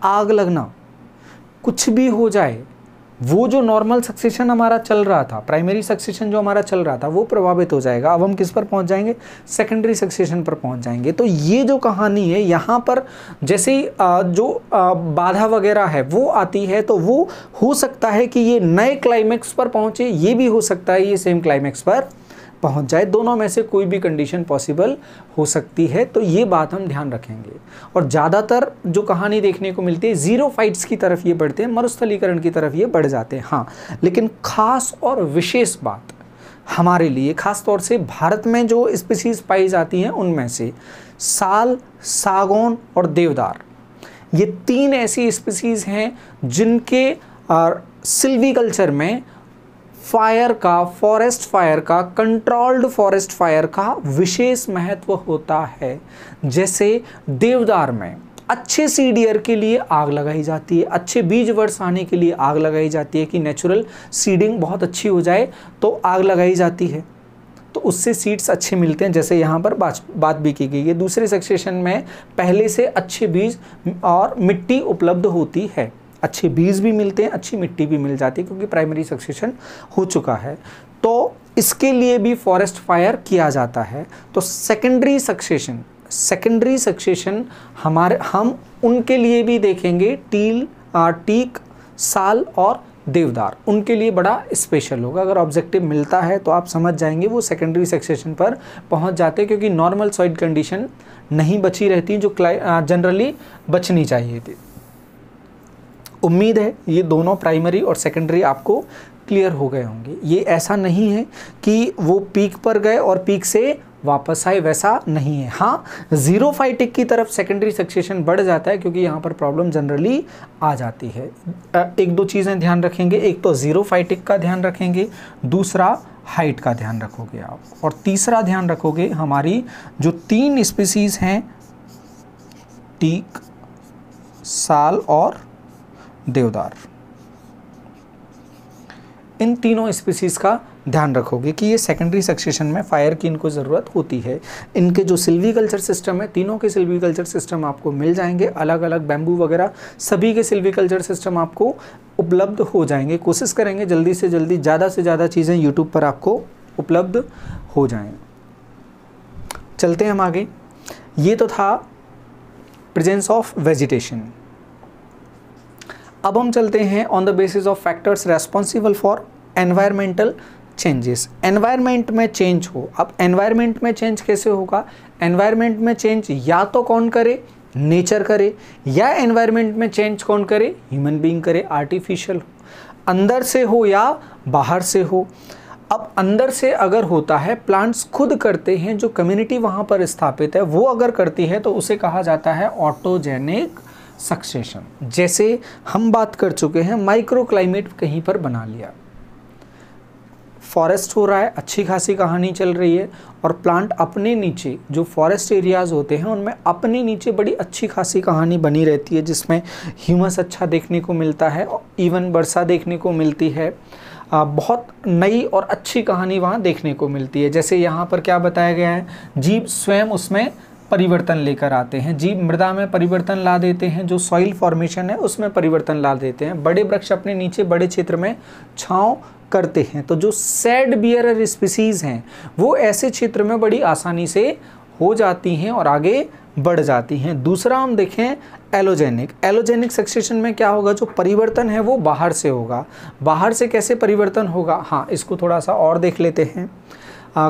आग लगना, कुछ भी हो जाए, वो जो नॉर्मल सक्सेशन हमारा चल रहा था, प्राइमरी सक्सेशन जो हमारा चल रहा था, वो प्रभावित हो जाएगा। अब हम किस पर पहुंच जाएंगे, सेकेंडरी सक्सेशन पर पहुंच जाएंगे। तो ये जो कहानी है, यहाँ पर जैसे जो बाधा वगैरह है वो आती है, तो वो हो सकता है कि ये नए क्लाइमेक्स पर पहुंचे, ये भी हो सकता है ये सेम क्लाइमेक्स पर पहुंच जाए। दोनों में से कोई भी कंडीशन पॉसिबल हो सकती है, तो ये बात हम ध्यान रखेंगे। और ज़्यादातर जो कहानी देखने को मिलती है, जीरो फाइट्स की तरफ ये बढ़ते हैं, मरुस्थलीकरण की तरफ ये बढ़ जाते हैं। हाँ, लेकिन खास और विशेष बात हमारे लिए, खास तौर से भारत में जो स्पीसीज पाई जाती हैं, उनमें से साल, सागौन और देवदार, ये 3 ऐसी स्पीसीज हैं जिनके सिल्वीकल्चर में फायर का, फॉरेस्ट फायर का, कंट्रोल्ड फॉरेस्ट फायर का विशेष महत्व होता है। जैसे देवदार में अच्छे सीड ईयर के लिए आग लगाई जाती है, अच्छे बीज वर्ष आने के लिए आग लगाई जाती है कि नेचुरल सीडिंग बहुत अच्छी हो जाए, तो आग लगाई जाती है, तो उससे सीड्स अच्छे मिलते हैं, जैसे यहाँ पर बात भी की गई है। दूसरे सेक्शन में पहले से अच्छे बीज और मिट्टी उपलब्ध होती है, अच्छे बीज भी मिलते हैं, अच्छी मिट्टी भी मिल जाती है, क्योंकि प्राइमरी सक्सेशन हो चुका है। तो इसके लिए भी फॉरेस्ट फायर किया जाता है। तो सेकेंडरी सक्सेशन हम उनके लिए भी देखेंगे, टीक, साल और देवदार, उनके लिए बड़ा स्पेशल होगा। अगर ऑब्जेक्टिव मिलता है तो आप समझ जाएंगे वो सेकेंडरी सक्सेशन पर पहुंच जाते हैं, क्योंकि नॉर्मल सॉइल कंडीशन नहीं बची रहती जो जनरली बचनी चाहिए थी। उम्मीद है ये दोनों प्राइमरी और सेकेंडरी आपको क्लियर हो गए होंगे। ये ऐसा नहीं है कि वो पीक पर गए और पीक से वापस आए, वैसा नहीं है। हाँ, जीरो फाइटिक की तरफ सेकेंडरी सक्सेशन बढ़ जाता है, क्योंकि यहाँ पर प्रॉब्लम जनरली आ जाती है। 1-2 चीज़ें ध्यान रखेंगे, एक तो जीरो फाइटिक का ध्यान रखेंगे, दूसरा हाइट का ध्यान रखोगे आप, और तीसरा ध्यान रखोगे हमारी जो 3 स्पीसीज हैं, टीक, साल और देवदार, इन तीनों स्पीसीज का ध्यान रखोगे कि ये सेकेंडरी सक्सेशन में फायर की इनको ज़रूरत होती है। इनके जो सिल्वीकल्चर सिस्टम है, तीनों के सिल्वीकल्चर सिस्टम आपको मिल जाएंगे, अलग अलग बैम्बू वगैरह सभी के सिल्वीकल्चर सिस्टम आपको उपलब्ध हो जाएंगे। कोशिश करेंगे जल्दी से जल्दी ज़्यादा से ज़्यादा चीज़ें यूट्यूब पर आपको उपलब्ध हो जाएं। चलते हैं हम आगे। ये तो था प्रेजेंस ऑफ वेजिटेशन। अब हम चलते हैं on the basis of factors responsible for environmental changes. Environment में चेंज हो, अब एनवायरमेंट में चेंज कैसे होगा, एनवायरमेंट में चेंज या तो कौन करे, नेचर करे, या एनवायरमेंट में चेंज कौन करे, ह्यूमन बीइंग करे, आर्टिफिशियल हो, अंदर से हो या बाहर से हो। अब अंदर से अगर होता है, प्लांट्स खुद करते हैं, जो कम्युनिटी वहाँ पर स्थापित है वो अगर करती है, तो उसे कहा जाता है ऑटोजेनिक सक्सेशन। जैसे हम बात कर चुके हैं, माइक्रो क्लाइमेट कहीं पर बना लिया, फॉरेस्ट हो रहा है, अच्छी खासी कहानी चल रही है, और प्लांट अपने नीचे जो फॉरेस्ट एरियाज़ होते हैं उनमें अपने नीचे बड़ी अच्छी खासी कहानी बनी रहती है, जिसमें ह्यूमस अच्छा देखने को मिलता है, इवन वर्षा देखने को मिलती है, बहुत नई और अच्छी कहानी वहाँ देखने को मिलती है। जैसे यहाँ पर क्या बताया गया है, जीव स्वयं उसमें परिवर्तन लेकर आते हैं, जीव मृदा में परिवर्तन ला देते हैं, जो सॉइल फॉर्मेशन है उसमें परिवर्तन ला देते हैं, बड़े वृक्ष अपने नीचे बड़े क्षेत्र में छांव करते हैं। तो जो सैड बियरर स्पीसीज हैं वो ऐसे क्षेत्र में बड़ी आसानी से हो जाती हैं और आगे बढ़ जाती हैं। दूसरा हम देखें एलोजेनिक सक्सेशन में क्या होगा, जो परिवर्तन है वो बाहर से होगा। बाहर से कैसे परिवर्तन होगा, हाँ इसको थोड़ा सा और देख लेते हैं।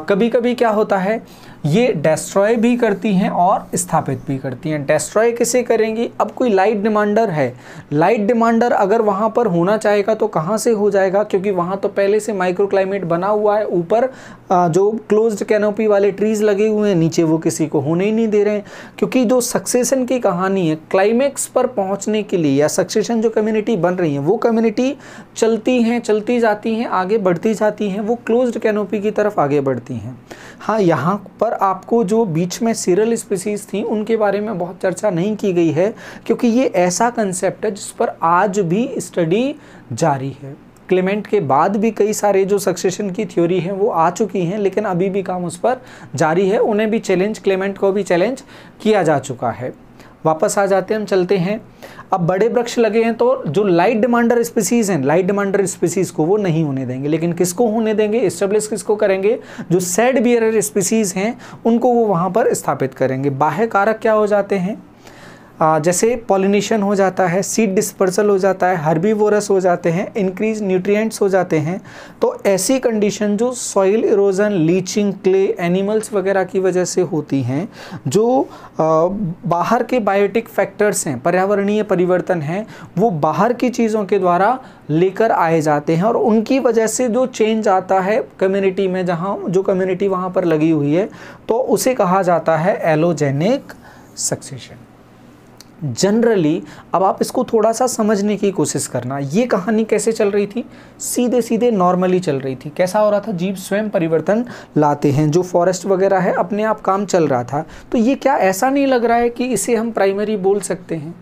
कभी कभी क्या होता है, ये डेस्ट्रॉय भी करती हैं और स्थापित भी करती हैं। डेस्ट्रॉय किसे करेंगी? अब कोई लाइट डिमांडर है, लाइट डिमांडर अगर वहाँ पर होना चाहेगा तो कहाँ से हो जाएगा, क्योंकि वहाँ तो पहले से माइक्रो क्लाइमेट बना हुआ है। ऊपर जो क्लोज्ड कैनोपी वाले ट्रीज लगे हुए हैं, नीचे वो किसी को होने ही नहीं दे रहे हैं। क्योंकि जो सक्सेशन की कहानी है, क्लाइमेक्स पर पहुँचने के लिए या सक्सेशन जो कम्युनिटी बन रही है वो कम्युनिटी चलती हैं, चलती जाती हैं, आगे बढ़ती जाती हैं, वो क्लोज्ड कैनोपी की तरफ आगे बढ़ती हैं। हाँ, यहाँ पर आपको जो बीच में सीरियल स्पीसीज थी उनके बारे में बहुत चर्चा नहीं की गई है, क्योंकि ये ऐसा कंसेप्ट है जिस पर आज भी स्टडी जारी है। क्लेमेंट के बाद भी कई सारे जो सक्सेशन की थ्योरी हैं वो आ चुकी हैं, लेकिन अभी भी काम उस पर जारी है। उन्हें भी चैलेंज, क्लेमेंट को भी चैलेंज किया जा चुका है। वापस आ जाते हैं, हम चलते हैं। अब बड़े वृक्ष लगे हैं तो जो लाइट डिमांडर स्पीसीज हैं, लाइट डिमांडर स्पीसीज को वो नहीं होने देंगे, लेकिन किसको होने देंगे? एस्टेब्लिश किसको करेंगे? जो सेड बियरर स्पीसीज हैं उनको वो वहाँ पर स्थापित करेंगे। बाह्य कारक क्या हो जाते हैं? जैसे पॉलिनेशन हो जाता है, सीड डिस्पर्सल हो जाता है, हर्बीवोरस हो जाते हैं, इंक्रीज न्यूट्रिएंट्स हो जाते हैं। तो ऐसी कंडीशन जो soil erosion, leaching, clay, animals वगैरह की वजह से होती हैं, जो बाहर के बायोटिक फैक्टर्स हैं, पर्यावरणीय परिवर्तन हैं, वो बाहर की चीज़ों के द्वारा लेकर आए जाते हैं और उनकी वजह से जो चेंज आता है कम्युनिटी में, जहाँ जो कम्युनिटी वहाँ पर लगी हुई है, तो उसे कहा जाता है एलोजेनिक सक्सेशन। जनरली अब आप इसको थोड़ा सा समझने की कोशिश करना, ये कहानी कैसे चल रही थी? सीधे सीधे नॉर्मली चल रही थी। कैसा हो रहा था? जीव स्वयं परिवर्तन लाते हैं, जो फॉरेस्ट वगैरह है अपने आप काम चल रहा था। तो ये क्या ऐसा नहीं लग रहा है कि इसे हम प्राइमरी बोल सकते हैं?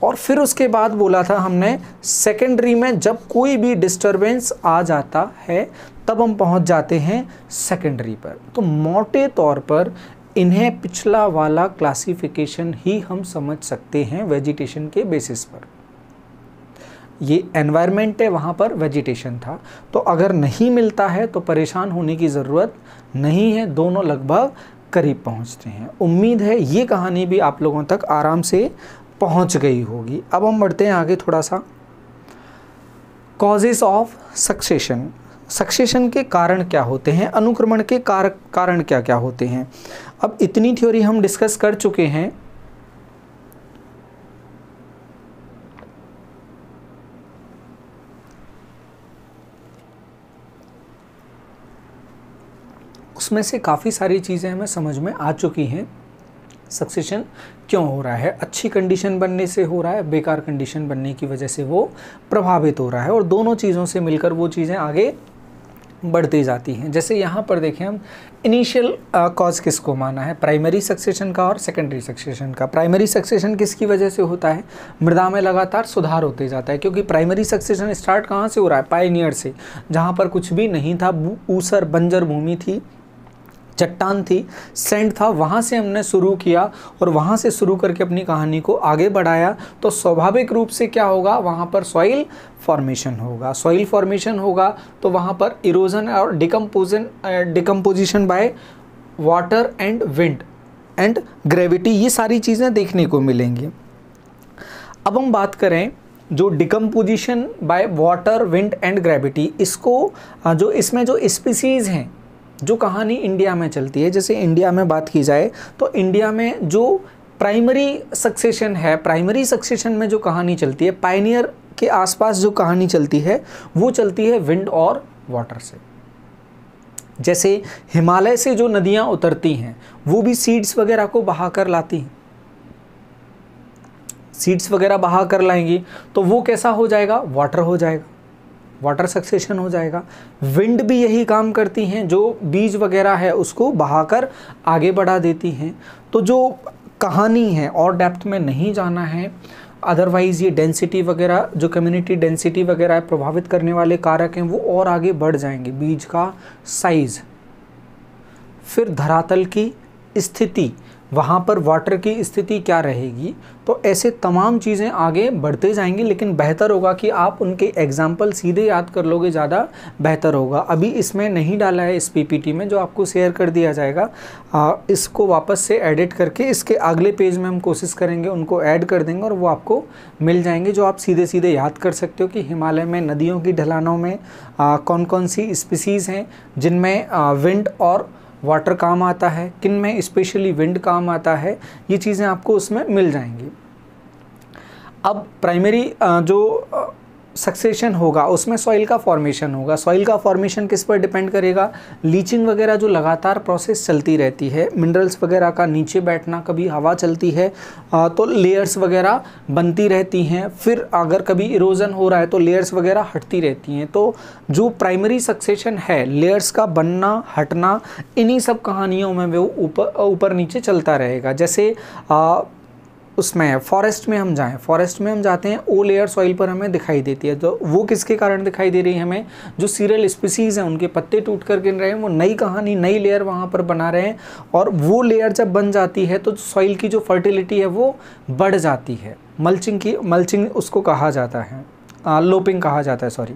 और फिर उसके बाद बोला था हमने सेकेंडरी में जब कोई भी डिस्टरबेंस आ जाता है तब हम पहुंच जाते हैं सेकेंडरी पर। तो मोटे तौर पर इन्हें पिछला वाला क्लासिफिकेशन ही हम समझ सकते हैं वेजिटेशन के बेसिस पर। ये एनवायरनमेंट है, वहाँ पर वेजिटेशन था, तो अगर नहीं मिलता है तो परेशान होने की ज़रूरत नहीं है, दोनों लगभग करीब पहुँचते हैं। उम्मीद है ये कहानी भी आप लोगों तक आराम से पहुँच गई होगी। अब हम बढ़ते हैं आगे थोड़ा सा। कॉजेस ऑफ सक्सेशन, सक्सेशन के कारण क्या होते हैं, अनुक्रमण के कारण क्या क्या होते हैं। अब इतनी थ्योरी हम डिस्कस कर चुके हैं। उसमें से काफ़ी सारी चीज़ें हमें समझ में आ चुकी हैं। सक्सेशन क्यों हो रहा है, अच्छी कंडीशन बनने से हो रहा है, बेकार कंडीशन बनने की वजह से वो प्रभावित हो रहा है, और दोनों चीज़ों से मिलकर वो चीज़ें आगे बढ़ती जाती हैं। जैसे यहाँ पर देखें हम, इनिशियल कॉज किसको माना है? प्राइमरी सक्सेशन का और सेकेंडरी सक्सेशन का। प्राइमरी सक्सेशन किसकी वजह से होता है? मृदा में लगातार सुधार होते जाता है, क्योंकि प्राइमरी सक्सेशन स्टार्ट कहाँ से हो रहा है? पायनियर से, जहाँ पर कुछ भी नहीं था, ऊसर बंजर भूमि थी, चट्टान थी, सैंड था, वहाँ से हमने शुरू किया और वहाँ से शुरू करके अपनी कहानी को आगे बढ़ाया। तो स्वाभाविक रूप से क्या होगा? वहाँ पर सॉइल फॉर्मेशन होगा। सॉइल फॉर्मेशन होगा तो वहाँ पर इरोजन और decomposition by water and wind and gravity, ये सारी चीज़ें देखने को मिलेंगी। अब हम बात करें जो decomposition by water, wind and gravity, इसको जो इसमें जो स्पीसीज़ हैं, जो कहानी इंडिया में चलती है, जैसे इंडिया में बात की जाए तो इंडिया में जो प्राइमरी सक्सेशन है, प्राइमरी सक्सेशन में जो कहानी चलती है, पायनियर के आसपास जो कहानी चलती है वो चलती है विंड और वाटर से। जैसे हिमालय से जो नदियाँ उतरती हैं वो भी सीड्स वगैरह को बहा कर लाती हैं, सीड्स वगैरह बहा कर लाएंगी तो वो कैसा हो जाएगा? वाटर हो जाएगा, वाटर सक्सेशन हो जाएगा। विंड भी यही काम करती हैं, जो बीज वगैरह है उसको बहाकर आगे बढ़ा देती हैं। तो जो कहानी है और डेप्थ में नहीं जाना है, अदरवाइज़ ये डेंसिटी वगैरह, जो कम्युनिटी डेंसिटी वगैरह प्रभावित करने वाले कारक हैं वो और आगे बढ़ जाएंगे। बीज का साइज़, फिर धरातल की स्थिति, वहाँ पर वाटर की स्थिति क्या रहेगी। तो ऐसे तमाम चीज़ें आगे बढ़ते जाएंगी, लेकिन बेहतर होगा कि आप उनके एग्जाम्पल सीधे याद कर लोगे, ज़्यादा बेहतर होगा। अभी इसमें नहीं डाला है इस पीपीटी में, जो आपको शेयर कर दिया जाएगा। इसको वापस से एडिट करके इसके अगले पेज में हम कोशिश करेंगे उनको ऐड कर देंगे और वो आपको मिल जाएंगे, जो आप सीधे सीधे याद कर सकते हो कि हिमालय में नदियों की ढलानों में कौन कौन सी स्पीसीज़ हैं जिनमें विंड और वाटर काम आता है, किन में स्पेशली विंड काम आता है। ये चीज़ें आपको उसमें मिल जाएंगी। अब प्राइमरी जो सक्सेशन होगा उसमें सॉइल का फॉर्मेशन होगा। सॉइल का फॉर्मेशन किस पर डिपेंड करेगा? लीचिंग वगैरह जो लगातार प्रोसेस चलती रहती है, मिनरल्स वगैरह का नीचे बैठना, कभी हवा चलती है तो लेयर्स वगैरह बनती रहती हैं, फिर अगर कभी इरोजन हो रहा है तो लेयर्स वगैरह हटती रहती हैं। तो जो प्राइमरी सक्सेशन है, लेयर्स का बनना हटना, इन्हीं सब कहानियों में वो ऊपर नीचे चलता रहेगा। जैसे उसमें फॉरेस्ट में हम जाएं, फॉरेस्ट में हम जाते हैं, ओ लेयर सॉइल पर हमें दिखाई देती है। तो वो किसके कारण दिखाई दे रही है हमें? जो सीरियल स्पीसीज़ हैं उनके पत्ते टूट कर गिर रहे हैं, वो नई कहानी, नई लेयर वहाँ पर बना रहे हैं, और वो लेयर जब बन जाती है तो सॉइल की जो फर्टिलिटी है वो बढ़ जाती है। मल्चिंग उसको कहा जाता है, लोपिंग कहा जाता है, सॉरी।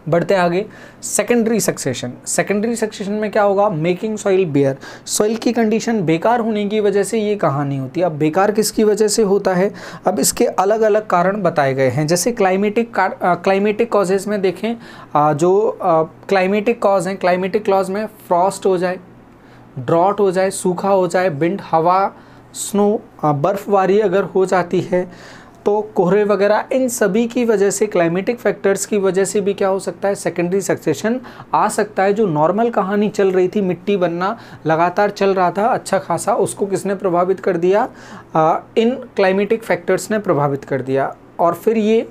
बढ़ते आगे, सेकेंडरी सक्सेशन। सेकेंडरी सक्सेशन में क्या होगा? Making soil bare. सॉइल की कंडीशन बेकार होने की वजह से ये कहानी होती है। अब बेकार किसकी वजह से होता है? अब इसके अलग अलग कारण बताए गए हैं। जैसे क्लाइमेटिक कॉजेज़ में देखें, जो क्लाइमेटिक कॉज हैं, क्लाइमेटिक कॉज में फ्रॉस्ट हो जाए, ड्रॉट हो जाए, सूखा हो जाए, विंड, हवा, स्नो, बर्फबारी अगर हो जाती है तो कोहरे वगैरह, इन सभी की वजह से, क्लाइमेटिक फैक्टर्स की वजह से भी क्या हो सकता है? सेकेंडरी सक्सेशन आ सकता है। जो नॉर्मल कहानी चल रही थी, मिट्टी बनना लगातार चल रहा था अच्छा खासा, उसको किसने प्रभावित कर दिया? इन क्लाइमेटिक फैक्टर्स ने प्रभावित कर दिया। और फिर ये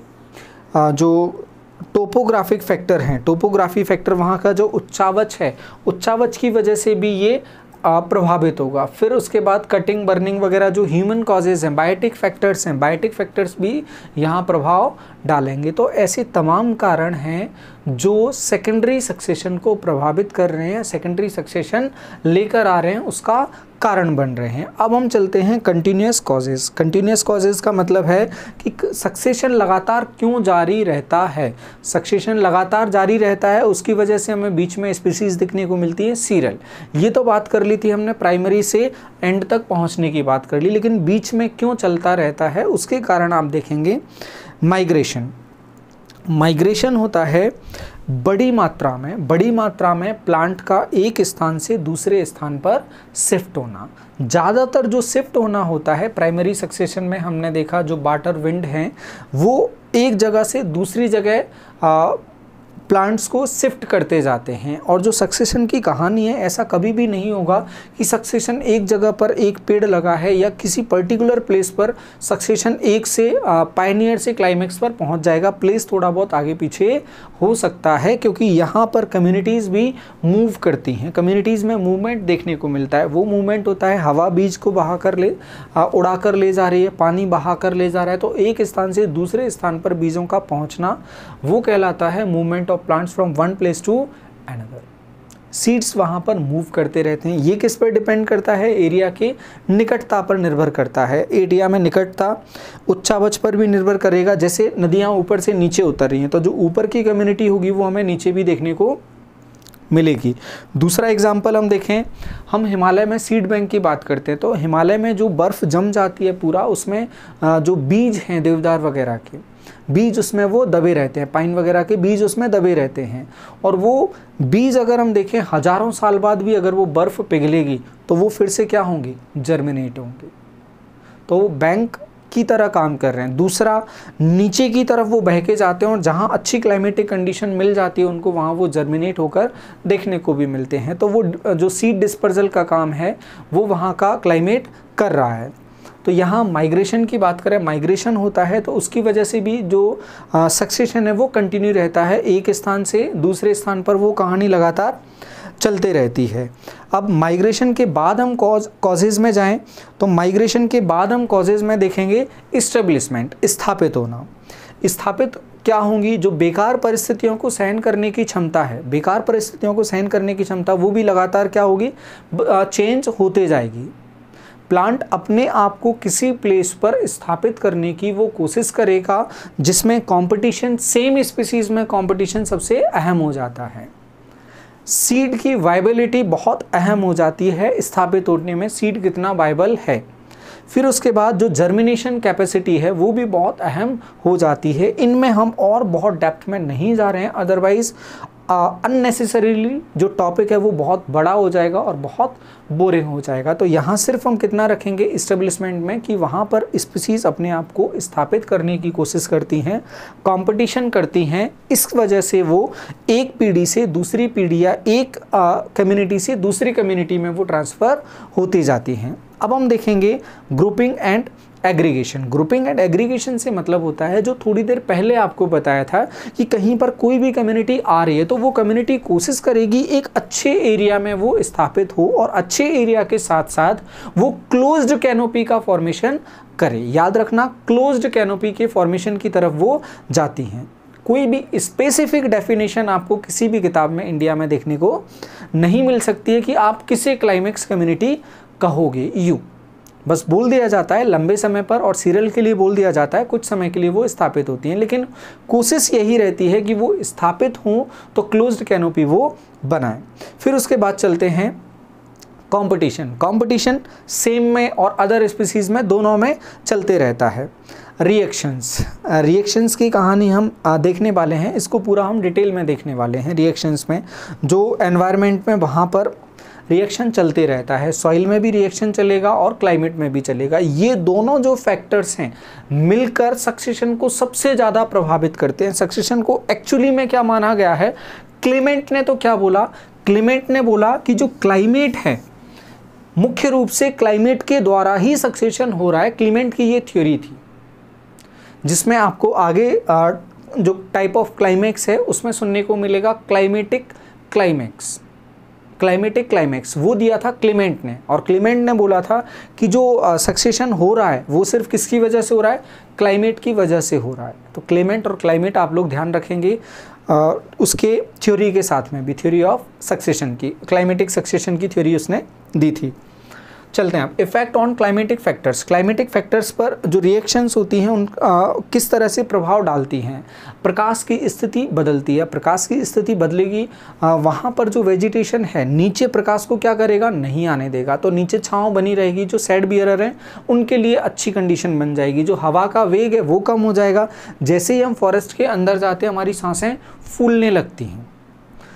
जो टोपोग्राफिक फैक्टर हैं, टोपोग्राफी फैक्टर, वहाँ का जो उच्चावच है, उच्चावच की वजह से भी ये प्रभावित होगा। फिर उसके बाद कटिंग, बर्निंग वगैरह जो ह्यूमन कॉजेज़ हैं, बायोटिक फैक्टर्स हैं, बायोटिक फैक्टर्स भी यहाँ प्रभाव डालेंगे। तो ऐसे तमाम कारण हैं जो सेकेंडरी सक्सेशन को प्रभावित कर रहे हैं, सेकेंडरी सक्सेशन लेकर आ रहे हैं, उसका कारण बन रहे हैं। अब हम चलते हैं कंटिन्यूस कॉजेज़। कंटिन्यूस कॉजेज़ का मतलब है कि सक्सेशन लगातार क्यों जारी रहता है। सक्सेशन लगातार जारी रहता है, उसकी वजह से हमें बीच में स्पीसीज़ दिखने को मिलती है सीरियल। ये तो बात कर ली थी हमने, प्राइमरी से एंड तक पहुंचने की बात कर ली, लेकिन बीच में क्यों चलता रहता है उसके कारण आप देखेंगे। माइग्रेशन होता है बड़ी मात्रा में प्लांट का एक स्थान से दूसरे स्थान पर शिफ्ट होना। ज़्यादातर जो शिफ्ट होना होता है प्राइमरी सक्सेशन में, हमने देखा जो वाटर विंड हैं वो एक जगह से दूसरी जगह प्लांट्स को शिफ्ट करते जाते हैं। और जो सक्सेशन की कहानी है, ऐसा कभी भी नहीं होगा कि सक्सेशन एक जगह पर एक पेड़ लगा है या किसी पर्टिकुलर प्लेस पर सक्सेशन एक से पायनियर से क्लाइमेक्स पर पहुंच जाएगा। प्लेस थोड़ा बहुत आगे पीछे हो सकता है, क्योंकि यहाँ पर कम्युनिटीज़ भी मूव करती हैं, कम्युनिटीज़ में मूवमेंट देखने को मिलता है। वो मूवमेंट होता है, हवा बीज को उड़ा कर ले जा रही है, पानी बहा कर ले जा रहा है, तो एक स्थान से दूसरे स्थान पर बीजों का पहुँचना वो कहलाता है movement of plants from one place to another. Seeds वहाँ पर मूव करते रहते हैं। ये किस पर डिपेंड करता है? एरिया के निकटता पर निर्भर करता है। एरिया में निकटता उच्चावच पर भी निर्भर करेगा। जैसे नदियाँ ऊपर से नीचे उतर रही हैं, तो जो ऊपर की कम्युनिटी होगी वो हमें नीचे भी देखने को मिलेगी। दूसरा एग्जाम्पल हम देखें, हम हिमालय में सीड बैंक की बात करते हैं, तो हिमालय में जो बर्फ़ जम जाती है पूरा, उसमें जो बीज हैं देवदार वगैरह के बीज उसमें वो दबे रहते हैं, पाइन वगैरह के बीज उसमें दबे रहते हैं। और वो बीज अगर हम देखें हज़ारों साल बाद भी अगर वो बर्फ़ पिघलेगी तो वो फिर से क्या होंगी? जर्मिनेट होंगी। तो वो बैंक की तरह काम कर रहे हैं। दूसरा, नीचे की तरफ वो बह के जाते हैं और जहाँ अच्छी क्लाइमेटिक कंडीशन मिल जाती है उनको, वहाँ वो जर्मिनेट होकर देखने को भी मिलते हैं। तो वो जो सीड डिस्पर्जल का काम है वो वहाँ का क्लाइमेट कर रहा है। तो यहाँ माइग्रेशन की बात करें, माइग्रेशन होता है तो उसकी वजह से भी जो सक्सेशन है वो कंटिन्यू रहता है। एक स्थान से दूसरे स्थान पर वो कहानी लगातार चलते रहती है। अब माइग्रेशन के बाद हम कॉजेज़ में जाएं, तो माइग्रेशन के बाद हम कॉजेज़ में देखेंगे इस्टेब्लिशमेंट, स्थापित होना। स्थापित क्या होंगी? जो बेकार परिस्थितियों को सहन करने की क्षमता है, बेकार परिस्थितियों को सहन करने की क्षमता, वो भी लगातार क्या होगी? चेंज होते जाएगी। प्लांट अपने आप को किसी प्लेस पर स्थापित करने की वो कोशिश करेगा जिसमें कंपटीशन, सेम स्पीसीज में कंपटीशन सबसे अहम हो जाता है। सीड की वाइबिलिटी बहुत अहम हो जाती है स्थापित होने में, सीड कितना वाइबल है। फिर उसके बाद जो जर्मिनेशन कैपेसिटी है वो भी बहुत अहम हो जाती है। इनमें हम और बहुत डेप्थ में नहीं जा रहे हैं, अदरवाइज अननेसेसरीली जो टॉपिक है वो बहुत बड़ा हो जाएगा और बहुत बोरिंग हो जाएगा। तो यहाँ सिर्फ हम कितना रखेंगे इस्टेब्लिशमेंट में कि वहाँ पर स्पीसीज अपने आप को स्थापित करने की कोशिश करती हैं, कंपटीशन करती हैं, इस वजह से वो एक पीढ़ी से दूसरी पीढ़ी या एक कम्युनिटी से दूसरी कम्युनिटी में वो ट्रांसफ़र होती जाती हैं। अब हम देखेंगे grouping and aggregation. Grouping and aggregation से मतलब होता है, जो थोड़ी देर पहले आपको बताया था कि कहीं पर कोई भी कम्युनिटी आ रही है तो वो कम्युनिटी कोशिश करेगी एक अच्छे एरिया में वो स्थापित हो और अच्छे एरिया के साथ साथ वो क्लोज्ड कैनोपी का फॉर्मेशन करे। याद रखना, क्लोज्ड कैनोपी के फॉर्मेशन की तरफ वो जाती हैं। कोई भी स्पेसिफिक डेफिनेशन आपको किसी भी किताब में इंडिया में देखने को नहीं मिल सकती है कि आप किसे क्लाइमेक्स कम्युनिटी कहोगे। यू बस बोल दिया जाता है लंबे समय पर और सीरियल के लिए बोल दिया जाता है, कुछ समय के लिए वो स्थापित होती हैं, लेकिन कोशिश यही रहती है कि वो स्थापित हों तो क्लोज्ड कैनोपी वो बनाएं। फिर उसके बाद चलते हैं कंपटीशन। कंपटीशन सेम में और अदर स्पीसीज में, दोनों में चलते रहता है। रिएक्शंस की कहानी हम देखने वाले हैं, इसको पूरा हम डिटेल में देखने वाले हैं। रिएक्शंस में जो एनवायरनमेंट में वहाँ पर रिएक्शन चलते रहता है, सॉइल में भी रिएक्शन चलेगा और क्लाइमेट में भी चलेगा। ये दोनों जो फैक्टर्स हैं मिलकर सक्सेशन को सबसे ज़्यादा प्रभावित करते हैं। सक्सेशन को एक्चुअली में क्या माना गया है, क्लेमेंट ने तो क्या बोला, क्लेमेंट ने बोला कि जो क्लाइमेट है मुख्य रूप से क्लाइमेट के द्वारा ही सक्सेशन हो रहा है। क्लेमेंट की ये थ्योरी थी, जिसमें आपको आगे जो टाइप ऑफ क्लाइमेक्स है उसमें सुनने को मिलेगा क्लाइमेटिक क्लाइमेक्स। क्लाइमेटिक क्लाइमेक्स वो दिया था क्लेमेंट ने, और क्लेमेंट ने बोला था कि जो सक्सेशन हो रहा है वो सिर्फ किसकी वजह से हो रहा है, क्लाइमेट की वजह से हो रहा है। तो क्लेमेंट और क्लाइमेट आप लोग ध्यान रखेंगे उसके थ्योरी के साथ में भी, थ्योरी ऑफ सक्सेशन की, क्लाइमेटिक सक्सेशन की थ्योरी उसने दी थी। चलते हैं आप effect on climatic factors. Climatic factors पर जो रिएक्शंस होती हैं उन किस तरह से प्रभाव डालती हैं। प्रकाश की स्थिति बदलती है, प्रकाश की स्थिति बदलेगी, वहाँ पर जो वेजिटेशन है नीचे प्रकाश को क्या करेगा, नहीं आने देगा, तो नीचे छांव बनी रहेगी। जो सैड बियरर हैं उनके लिए अच्छी कंडीशन बन जाएगी। जो हवा का वेग है वो कम हो जाएगा। जैसे ही हम फॉरेस्ट के अंदर जाते हैं हमारी सांसें फूलने लगती हैं,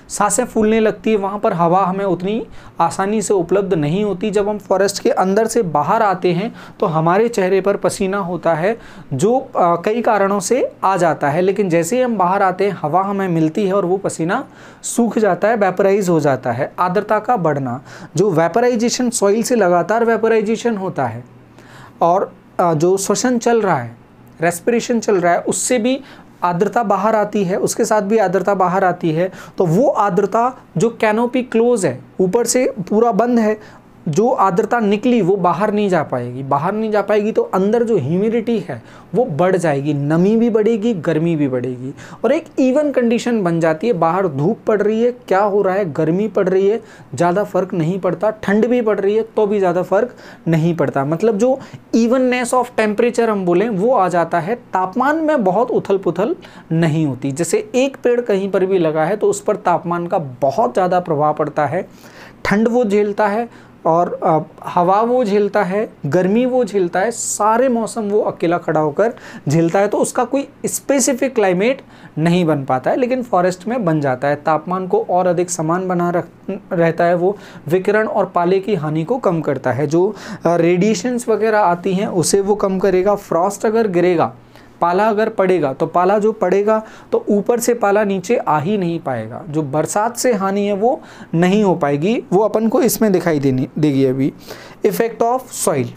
सांसें फूलने लगती है, वहाँ पर हवा हमें उतनी आसानी से उपलब्ध नहीं होती। जब हम फॉरेस्ट के अंदर से बाहर आते हैं तो हमारे चेहरे पर पसीना होता है जो कई कारणों से आ जाता है, लेकिन जैसे ही हम बाहर आते हैं हवा हमें मिलती है और वो पसीना सूख जाता है, वेपराइज हो जाता है। आर्द्रता का बढ़ना, जो वेपराइजेशन, सॉइल से लगातार वेपराइजेशन होता है और जो श्वसन चल रहा है, रेस्पिरेशन चल रहा है, उससे भी आर्द्रता बाहर आती है, उसके साथ भी आर्द्रता बाहर आती है। तो वो आर्द्रता जो कैनोपी क्लोज है, ऊपर से पूरा बंद है, जो आर्द्रता निकली वो बाहर नहीं जा पाएगी। बाहर नहीं जा पाएगी तो अंदर जो ह्यूमिडिटी है वो बढ़ जाएगी, नमी भी बढ़ेगी, गर्मी भी बढ़ेगी और एक इवन कंडीशन बन जाती है। बाहर धूप पड़ रही है, क्या हो रहा है, गर्मी पड़ रही है, ज़्यादा फर्क नहीं पड़ता, ठंड भी पड़ रही है तो भी ज़्यादा फर्क नहीं पड़ता। मतलब जो इवननेस ऑफ टेम्परेचर हम बोलें वो आ जाता है। तापमान में बहुत उथल पुथल नहीं होती। जैसे एक पेड़ कहीं पर भी लगा है तो उस पर तापमान का बहुत ज़्यादा प्रभाव पड़ता है। ठंड वो झेलता है और हवा वो झेलता है, गर्मी वो झेलता है, सारे मौसम वो अकेला खड़ा होकर झेलता है। तो उसका कोई स्पेसिफिक क्लाइमेट नहीं बन पाता है, लेकिन फॉरेस्ट में बन जाता है। तापमान को और अधिक समान बना रहता है, वो विकिरण और पाले की हानि को कम करता है। जो रेडिएशंस वगैरह आती हैं उसे वो कम करेगा। फ्रॉस्ट अगर गिरेगा, पाला अगर पड़ेगा तो पाला जो पड़ेगा तो ऊपर से पाला नीचे आ ही नहीं पाएगा। जो बरसात से हानि है वो नहीं हो पाएगी, वो अपन को इसमें दिखाई देगी। अभी इफेक्ट ऑफ सॉइल,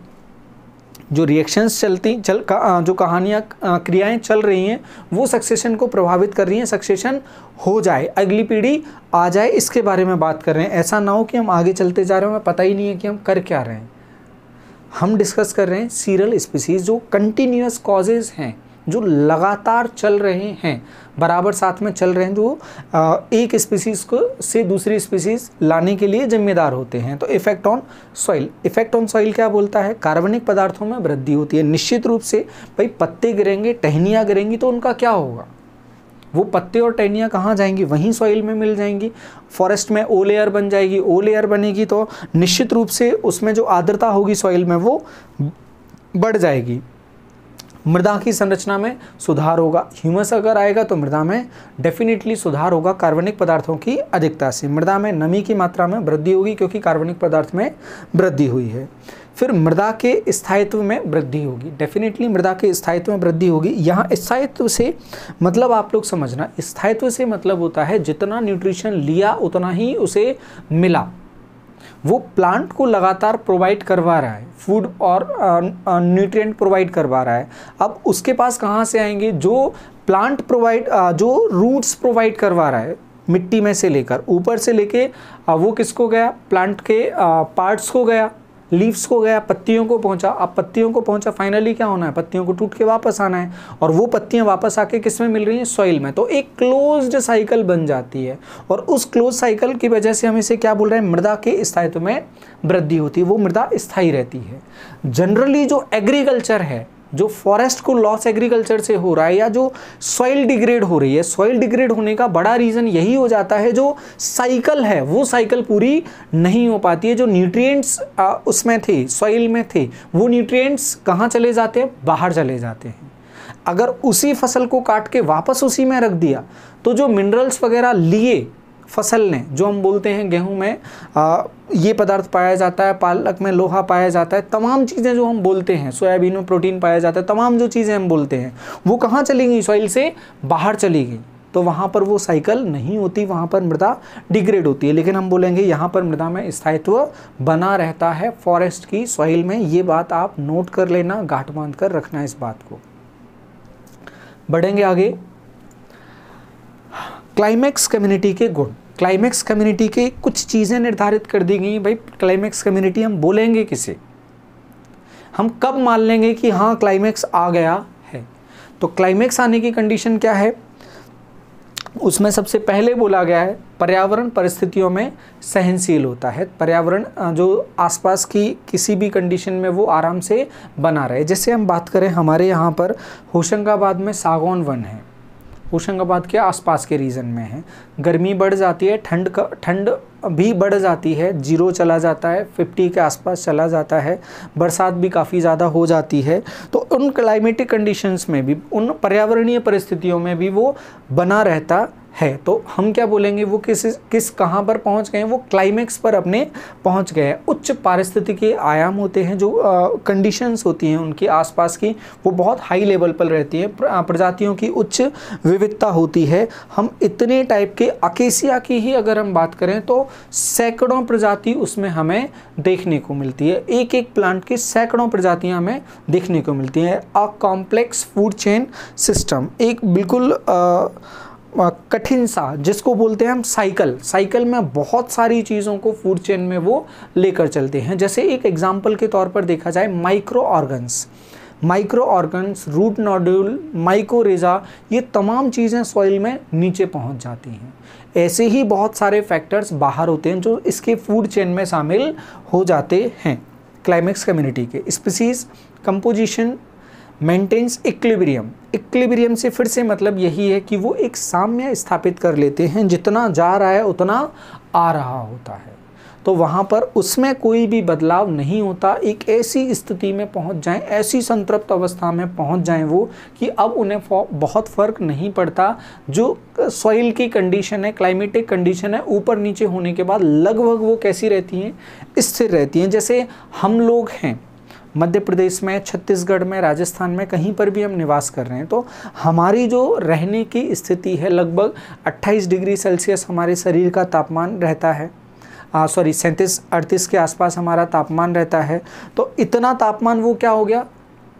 जो रिएक्शंस जो कहानियाँ क्रियाएं चल रही हैं वो सक्सेशन को प्रभावित कर रही हैं। सक्सेशन हो जाए, अगली पीढ़ी आ जाए, इसके बारे में बात कर रहे हैं। ऐसा ना हो कि हम आगे चलते जा रहे हो, हमें पता ही नहीं है कि हम कर क्या रहे हैं। हम डिस्कस कर रहे हैं सीरियल स्पीसीज जो कंटिन्यूअस कॉजेज हैं, जो लगातार चल रहे हैं, बराबर साथ में चल रहे हैं, जो एक स्पीसीज को से दूसरी स्पीसीज लाने के लिए जिम्मेदार होते हैं। तो effect on soil, effect on soil क्या बोलता है, कार्बनिक पदार्थों में वृद्धि होती है। निश्चित रूप से भाई पत्ते गिरेंगे, टहनियाँ गिरेंगी तो उनका क्या होगा, वो पत्ते और टहनियाँ कहाँ जाएंगी, वहीं सॉइल में मिल जाएंगी। फॉरेस्ट में ओ लेयर बन जाएगी, ओ लेयर बनेगी तो निश्चित रूप से उसमें जो आर्द्रता होगी सॉइल में वो बढ़ जाएगी। मृदा की संरचना में सुधार होगा, ह्यूमस अगर आएगा तो मृदा में डेफिनेटली सुधार होगा कार्बनिक पदार्थों की अधिकता से। मृदा में नमी की मात्रा में वृद्धि होगी क्योंकि कार्बनिक पदार्थ में वृद्धि हुई है। फिर मृदा के स्थायित्व में वृद्धि होगी, डेफिनेटली मृदा के स्थायित्व में वृद्धि होगी। यहाँ स्थायित्व से मतलब आप लोग समझना, स्थायित्व से मतलब होता है जितना न्यूट्रिशन लिया उतना ही उसे मिला, वो प्लांट को लगातार प्रोवाइड करवा रहा है, फूड और न्यूट्रिएंट प्रोवाइड करवा रहा है। अब उसके पास कहाँ से आएंगे, जो प्लांट प्रोवाइड, जो रूट्स प्रोवाइड करवा रहा है, मिट्टी में से लेकर ऊपर से लेके वो किसको गया, प्लांट के पार्ट्स को गया, लीव्स को गया, पत्तियों को पहुंचा। अब पत्तियों को पहुंचा, फाइनली क्या होना है, पत्तियों को टूट के वापस आना है, और वो पत्तियां वापस आके किस में मिल रही हैं, सॉइल में। तो एक क्लोज्ड साइकिल बन जाती है, और उस क्लोज साइकिल की वजह से हम इसे क्या बोल रहे हैं, मृदा के स्थायित्व में वृद्धि होती है, वो मृदा स्थायी रहती है। जनरली जो एग्रीकल्चर है, जो फॉरेस्ट को लॉस एग्रीकल्चर से हो रहा है, या जो सॉइल डिग्रेड हो रही है, सॉइल डिग्रेड होने का बड़ा रीज़न यही हो जाता है, जो साइकिल है वो साइकिल पूरी नहीं हो पाती है। जो न्यूट्रिएंट्स उसमें थे, सॉइल में थे, वो न्यूट्रिएंट्स कहाँ चले जाते हैं, बाहर चले जाते हैं। अगर उसी फसल को काट के वापस उसी में रख दिया तो जो मिनरल्स वगैरह लिए फसल ने, जो हम बोलते हैं गेहूं में ये पदार्थ पाया जाता है, पालक में लोहा पाया जाता है, तमाम चीज़ें जो हम बोलते हैं, सोयाबीन में प्रोटीन पाया जाता है, तमाम जो चीज़ें हम बोलते हैं वो कहाँ चली गई, सॉइल से बाहर चली गई। तो वहाँ पर वो साइकिल नहीं होती, वहाँ पर मृदा डिग्रेड होती है। लेकिन हम बोलेंगे यहाँ पर मृदा में स्थायित्व बना रहता है फॉरेस्ट की सॉइल में। ये बात आप नोट कर लेना, गांठ बांध कर रखना इस बात को। बढ़ेंगे आगे। क्लाइमेक्स कम्युनिटी के गुण, क्लाइमेक्स कम्युनिटी के कुछ चीज़ें निर्धारित कर दी गई। भाई क्लाइमेक्स कम्युनिटी हम बोलेंगे किसे, हम कब मान लेंगे कि हाँ क्लाइमेक्स आ गया है। तो क्लाइमेक्स आने की कंडीशन क्या है, उसमें सबसे पहले बोला गया है पर्यावरण परिस्थितियों में सहनशील होता है। पर्यावरण जो आसपास की किसी भी कंडीशन में वो आराम से बना रहे। जैसे हम बात करें, हमारे यहाँ पर होशंगाबाद में सागौन वन है, होशंगाबाद के आसपास के रीजन में है। गर्मी बढ़ जाती है, ठंड भी बढ़ जाती है, 0 चला जाता है, 50 के आसपास चला जाता है, बरसात भी काफ़ी ज़्यादा हो जाती है। तो उन क्लाइमेटिक कंडीशंस में भी, उन पर्यावरणीय परिस्थितियों में भी वो बना रहता है। तो हम क्या बोलेंगे, वो किस कहाँ पर पहुँच गए हैं, वो क्लाइमेक्स पर अपने पहुँच गए हैं। उच्च पारिस्थितिकी आयाम होते हैं, जो कंडीशंस होती हैं उनकी आसपास की, वो बहुत हाई लेवल पर रहती हैं। प्रजातियों की उच्च विविधता होती है। हम इतने टाइप के, अकेसिया की ही अगर हम बात करें तो सैकड़ों प्रजाति उसमें हमें देखने को मिलती है। एक एक प्लांट की सैकड़ों प्रजातियाँ हमें देखने को मिलती हैं। A complex food chain system, एक बिल्कुल कठिन सा, जिसको बोलते हैं हम साइकिल में बहुत सारी चीज़ों को फूड चेन में वो लेकर चलते हैं। जैसे एक एग्जांपल के तौर पर देखा जाए, माइक्रो ऑर्गन्स, रूट नोड्यूल, माइकोरेजा, ये तमाम चीज़ें सॉइल में नीचे पहुंच जाती हैं। ऐसे ही बहुत सारे फैक्टर्स बाहर होते हैं जो इसके फूड चेन में शामिल हो जाते हैं। क्लाइमेक्स कम्युनिटी के स्पीसीज कंपोजिशन मेंटेन्स इक्विलिब्रियम से फिर से मतलब यही है कि वो एक साम्य स्थापित कर लेते हैं, जितना जा रहा है उतना आ रहा होता है। तो वहाँ पर उसमें कोई भी बदलाव नहीं होता। एक ऐसी स्थिति में पहुँच जाएं, ऐसी संतृप्त अवस्था में पहुँच जाएं वो, कि अब उन्हें बहुत फ़र्क नहीं पड़ता। जो सॉइल की कंडीशन है, क्लाइमेटिक कंडीशन है, ऊपर नीचे होने के बाद लगभग वो कैसी रहती हैं, स्थिर रहती हैं। जैसे हम लोग हैं मध्य प्रदेश में, छत्तीसगढ़ में, राजस्थान में, कहीं पर भी हम निवास कर रहे हैं, तो हमारी जो रहने की स्थिति है, लगभग 28 डिग्री सेल्सियस हमारे शरीर का तापमान रहता है। 37-38 के आसपास हमारा तापमान रहता है। तो इतना तापमान वो क्या हो गया,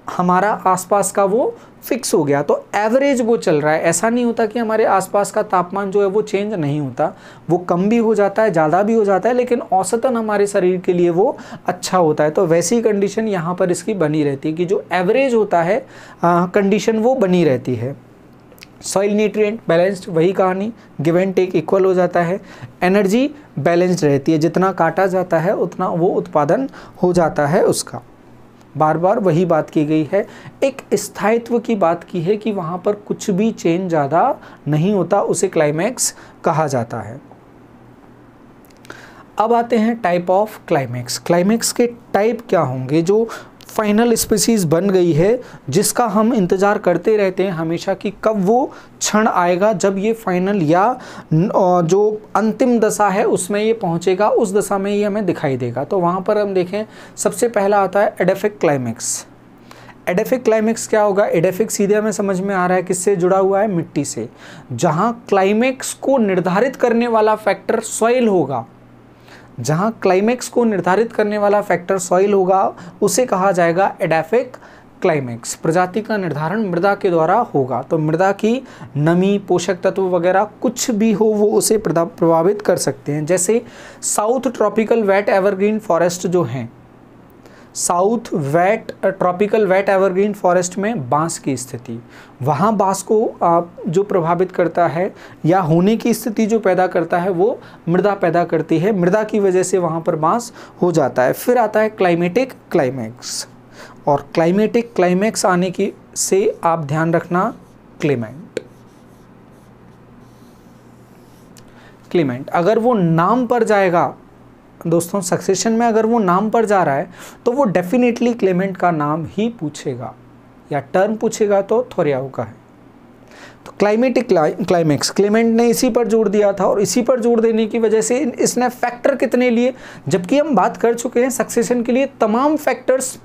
हमारा आसपास का वो फिक्स हो गया, तो एवरेज वो चल रहा है। ऐसा नहीं होता कि हमारे आसपास का तापमान जो है वो चेंज नहीं होता, वो कम भी हो जाता है, ज़्यादा भी हो जाता है, लेकिन औसतन हमारे शरीर के लिए वो अच्छा होता है। तो वैसी कंडीशन यहाँ पर इसकी बनी रहती है कि जो एवरेज होता है कंडीशन वो बनी रहती है। सॉइल न्यूट्रिएंट बैलेंस्ड, वही कहानी, गिव एंड टेक इक्वल हो जाता है। एनर्जी बैलेंस्ड रहती है, जितना काटा जाता है उतना वो उत्पादन हो जाता है उसका। बार बार वही बात की गई है। एक स्थायित्व की बात की है कि वहाँ पर कुछ भी चेंज ज़्यादा नहीं होता, उसे क्लाइमैक्स कहा जाता है। अब आते हैं टाइप ऑफ क्लाइमैक्स। क्लाइमैक्स के टाइप क्या होंगे? जो फाइनल स्पीसीज बन गई है, जिसका हम इंतज़ार करते रहते हैं हमेशा कि कब वो क्षण आएगा जब ये फाइनल या जो अंतिम दशा है उसमें ये पहुंचेगा, उस दशा में ये हमें दिखाई देगा। तो वहाँ पर हम देखें, सबसे पहला आता है एडेफिक क्लाइमैक्स। एडेफिक क्लाइमैक्स क्या होगा? एडेफिक सीधे हमें समझ में आ रहा है किससे जुड़ा हुआ है? मिट्टी से। जहाँ क्लाइमैक्स को निर्धारित करने वाला फैक्टर सॉइल होगा, जहाँ क्लाइमैक्स को निर्धारित करने वाला फैक्टर सॉइल होगा, उसे कहा जाएगा एडेफिक क्लाइमैक्स। प्रजाति का निर्धारण मृदा के द्वारा होगा, तो मृदा की नमी, पोषक तत्व वगैरह कुछ भी हो वो उसे प्रभावित कर सकते हैं। जैसे south tropical wet evergreen forest जो हैं, south wet tropical wet evergreen forest में बांस की स्थिति, वहाँ बांस को जो प्रभावित करता है या होने की स्थिति जो पैदा करता है वो मृदा पैदा करती है, मृदा की वजह से वहाँ पर बांस हो जाता है। फिर आता है क्लाइमेटिक क्लाइमैक्स, और क्लाइमेटिक क्लाइमैक्स आने की से आप ध्यान रखना क्लेमेंट। क्लेमेंट अगर वो नाम पर जाएगा दोस्तों, सक्सेशन में अगर वो नाम पर जा रहा है तो वो डेफिनेटली क्लेमेंट का नाम ही पूछेगा, या टर्म पूछेगा तो थोरियाओ का है। तो क्लाइमेटिक क्लाइमैक्स क्लेमेंट ने इसी पर जोर दिया था, और इसी पर जोर देने की वजह से इसने फैक्टर कितने लिए, जबकि हम बात कर चुके हैं सक्सेशन के लिए तमाम फैक्टर्स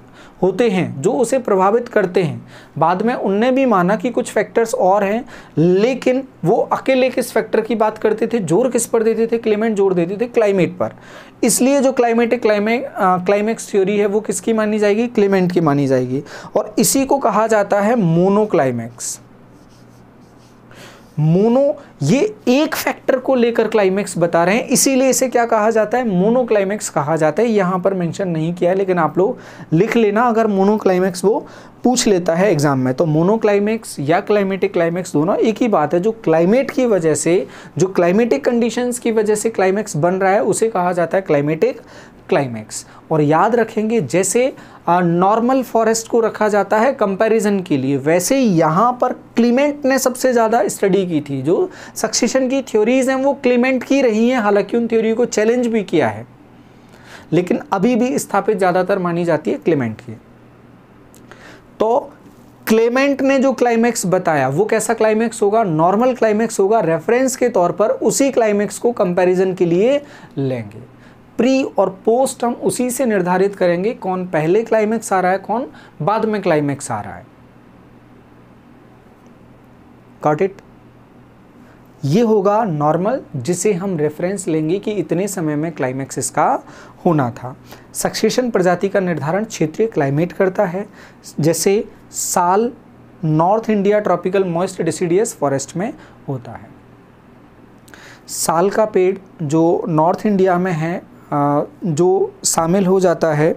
होते हैं जो उसे प्रभावित करते हैं। बाद में उनने भी माना कि कुछ फैक्टर्स और हैं, लेकिन वो अकेले किस फैक्टर की बात करते थे, जोर किस पर देते थे? क्लेमेंट जोर देते थे क्लाइमेट पर। इसलिए जो क्लाइमेटिक क्लाइमैक्स थ्योरी है वो किसकी मानी जाएगी? क्लेमेंट की मानी जाएगी, और इसी को कहा जाता है मोनो क्लाइमैक्स। मोनो, ये एक फैक्टर को लेकर क्लाइमैक्स बता रहे हैं, इसीलिए इसे क्या कहा जाता है? मोनो क्लाइमैक्स कहा जाता है। यहां पर मेंशन नहीं किया है, लेकिन आप लोग लिख लेना अगर मोनो क्लाइमैक्स वो पूछ लेता है एग्जाम में। तो मोनो क्लाइमैक्स या क्लाइमेटिक क्लाइमैक्स दोनों एक ही बात है। जो क्लाइमेट की वजह से, जो क्लाइमेटिक कंडीशंस की वजह से क्लाइमैक्स बन रहा है उसे कहा जाता है क्लाइमेटिक क्लाइमैक्स। और याद रखेंगे, जैसे नॉर्मल फॉरेस्ट को रखा जाता है कंपैरिजन के लिए, वैसे यहाँ पर क्लेमेंट ने सबसे ज़्यादा स्टडी की थी। जो सक्सेशन की थ्योरीज हैं वो क्लेमेंट की रही हैं, हालांकि उन थ्योरी को चैलेंज भी किया है, लेकिन अभी भी स्थापित ज़्यादातर मानी जाती है क्लेमेंट की। तो क्लेमेंट ने जो क्लाइमैक्स बताया वो कैसा क्लाइमैक्स होगा? नॉर्मल क्लाइमैक्स होगा। रेफरेंस के तौर पर उसी क्लाइमैक्स को कंपैरिजन के लिए लेंगे। प्री और पोस्ट हम उसी से निर्धारित करेंगे, कौन पहले क्लाइमैक्स आ रहा है, कौन बाद में क्लाइमैक्स आ रहा है। Got it? ये होगा नॉर्मल, जिसे हम रेफरेंस लेंगे कि इतने समय में क्लाइमैक्स इसका होना था। सक्सेशन प्रजाति का निर्धारण क्षेत्रीय क्लाइमेट करता है, जैसे साल north India tropical moist deciduous forest में होता है। साल का पेड़ जो नॉर्थ इंडिया में है, जो शामिल हो जाता है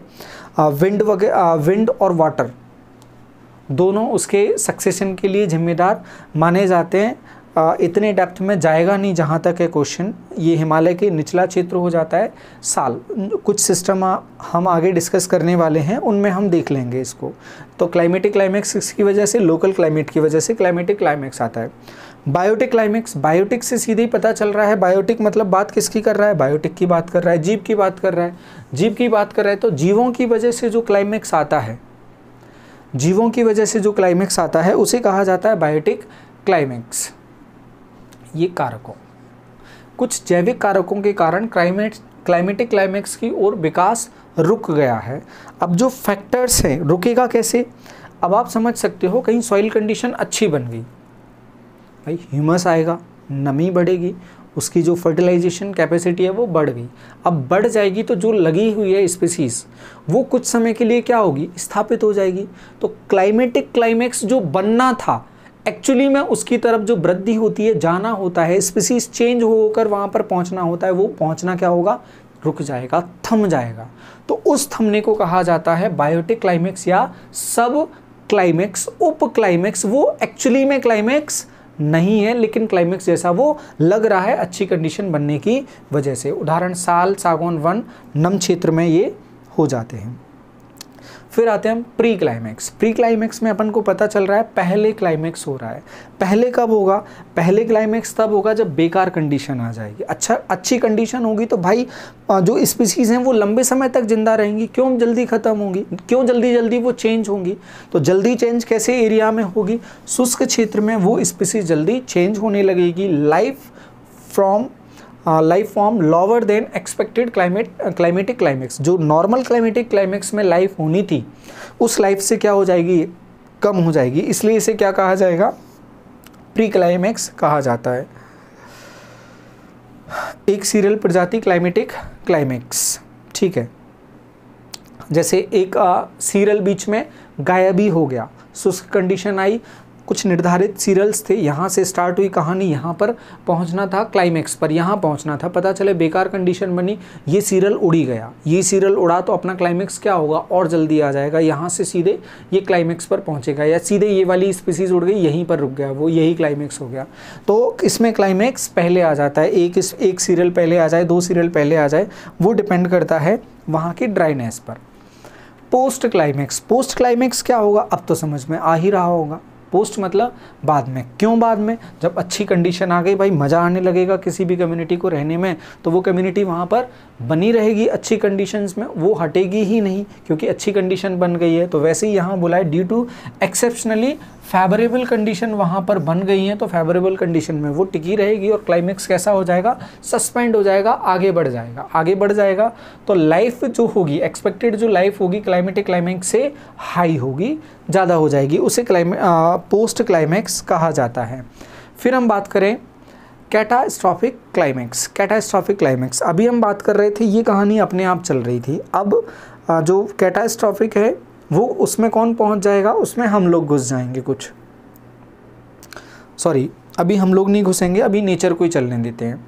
विंड और वाटर दोनों उसके सक्सेशन के लिए जिम्मेदार माने जाते हैं। इतने डेप्थ में जाएगा नहीं जहाँ तक है क्वेश्चन, ये हिमालय के निचला क्षेत्र हो जाता है साल। कुछ सिस्टम हम आगे डिस्कस करने वाले हैं, उनमें हम देख लेंगे इसको। तो क्लाइमेटिक क्लाइमैक्स की वजह से, लोकल क्लाइमेट की वजह से क्लाइमेटिक क्लाइमैक्स आता है। बायोटिक क्लाइमैक्स, बायोटिक से सीधे ही पता चल रहा है, बायोटिक मतलब बात किसकी कर रहा है? बायोटिक की बात कर रहा है, जीव की बात कर रहा है। जीव की बात कर रहा है तो जीवों की वजह से जो क्लाइमैक्स आता है, जीवों की वजह से जो क्लाइमैक्स आता है उसे कहा जाता है बायोटिक क्लाइमैक्स। ये कारकों, कुछ जैविक कारकों के कारण क्लाइमेटिक क्लाइमैक्स की ओर विकास रुक गया है। अब जो फैक्टर्स हैं, रुकेगा कैसे? अब आप समझ सकते हो, कहीं सॉइल कंडीशन अच्छी बन गई, भाई ह्यूमस आएगा, नमी बढ़ेगी, उसकी जो फर्टिलाइजेशन कैपेसिटी है वो बढ़ गई। अब बढ़ जाएगी तो जो लगी हुई है स्पीसीज वो कुछ समय के लिए क्या होगी, स्थापित हो जाएगी। तो क्लाइमेटिक क्लाइमेक्स जो बनना था एक्चुअली में उसकी तरफ जो वृद्धि होती है, जाना होता है, स्पीसीज चेंज होकर वहाँ पर पहुँचना होता है, वो पहुँचना क्या होगा, रुक जाएगा, थम जाएगा। तो उस थमने को कहा जाता है बायोटिक क्लाइमेक्स या सब क्लाइमेक्स, उप क्लाइमेक्स। वो एक्चुअली में क्लाइमेक्स नहीं है लेकिन क्लाइमेक्स जैसा वो लग रहा है अच्छी कंडीशन बनने की वजह से। उदाहरण साल, सागौन वन, नम क्षेत्र में ये हो जाते हैं। फिर आते हैं हम प्री क्लाइमेक्स। प्री क्लाइमेक्स में अपन को पता चल रहा है पहले क्लाइमेक्स हो रहा है। पहले कब होगा, पहले क्लाइमेक्स तब होगा जब बेकार कंडीशन आ जाएगी। अच्छी कंडीशन होगी तो भाई जो स्पीसीज हैं वो लंबे समय तक जिंदा रहेंगी, क्यों जल्दी ख़त्म होंगी, क्यों जल्दी वो चेंज होंगी। तो जल्दी चेंज कैसे एरिया में होगी, शुष्क क्षेत्र में वो स्पीसीज जल्दी चेंज होने लगेगी। Life form lower than expected climatic climax. जो नॉर्मल क्लाइमेटिक क्लाइमेक्स में लाइफ होनी थी उस लाइफ से क्या हो जाएगी, कम हो जाएगी, इसलिए इसे क्या कहा जाएगा, प्री क्लाइमेक्स कहा जाता है। एक सीरियल प्रजाति क्लाइमेटिक क्लाइमेक्स, ठीक है। जैसे एक सीरियल बीच में गायब ही हो गया, शुष्क कंडीशन आई, कुछ निर्धारित सीरियल्स थे, यहाँ से स्टार्ट हुई कहानी, यहाँ पर पहुँचना था क्लाइमेक्स पर, यहाँ पहुँचना था, पता चले बेकार कंडीशन बनी, ये सीरियल उड़ी गया, ये सीरियल उड़ा तो अपना क्लाइमेक्स क्या होगा, और जल्दी आ जाएगा, यहाँ से सीधे ये क्लाइमेक्स पर पहुँचेगा, या सीधे ये वाली स्पीसीज उड़ गई यहीं पर रुक गया, वो यही क्लाइमेक्स हो गया। तो इसमें क्लाइमेक्स पहले आ जाता है, एक सीरियल पहले आ जाए, 2 सीरियल पहले आ जाए, वो डिपेंड करता है वहाँ की ड्राइनेस पर। पोस्ट क्लाइमेक्स क्या होगा, अब तो समझ में आ ही रहा होगा। पोस्ट मतलब बाद में। क्यों बाद में, जब अच्छी कंडीशन आ गई, भाई मज़ा आने लगेगा किसी भी कम्युनिटी को रहने में, तो वो कम्युनिटी वहाँ पर बनी रहेगी अच्छी कंडीशंस में, वो हटेगी ही नहीं क्योंकि अच्छी कंडीशन बन गई है। तो वैसे ही यहाँ बोला है due to exceptionally favourable condition वहाँ पर बन गई हैं, तो फेवरेबल कंडीशन में वो टिकी रहेगी और क्लाइमेक्स कैसा हो जाएगा, सस्पेंड हो जाएगा, आगे बढ़ जाएगा। तो लाइफ जो होगी, एक्सपेक्टेड जो लाइफ होगी क्लाइमेटिक क्लाइमेक्स से हाई होगी, ज़्यादा हो जाएगी, उसे पोस्ट क्लाइमेक्स कहा जाता है। फिर हम बात करें कैटास्ट्रॉफिक क्लाइमेक्स। अभी हम बात कर रहे थे, ये कहानी अपने आप चल रही थी। अब जो कैटास्ट्रॉफिक है वो उसमें कौन पहुंच जाएगा, उसमें हम लोग घुस जाएंगे कुछ। सॉरी, अभी हम लोग नहीं घुसेंगे, अभी नेचर को ही चलने देते हैं।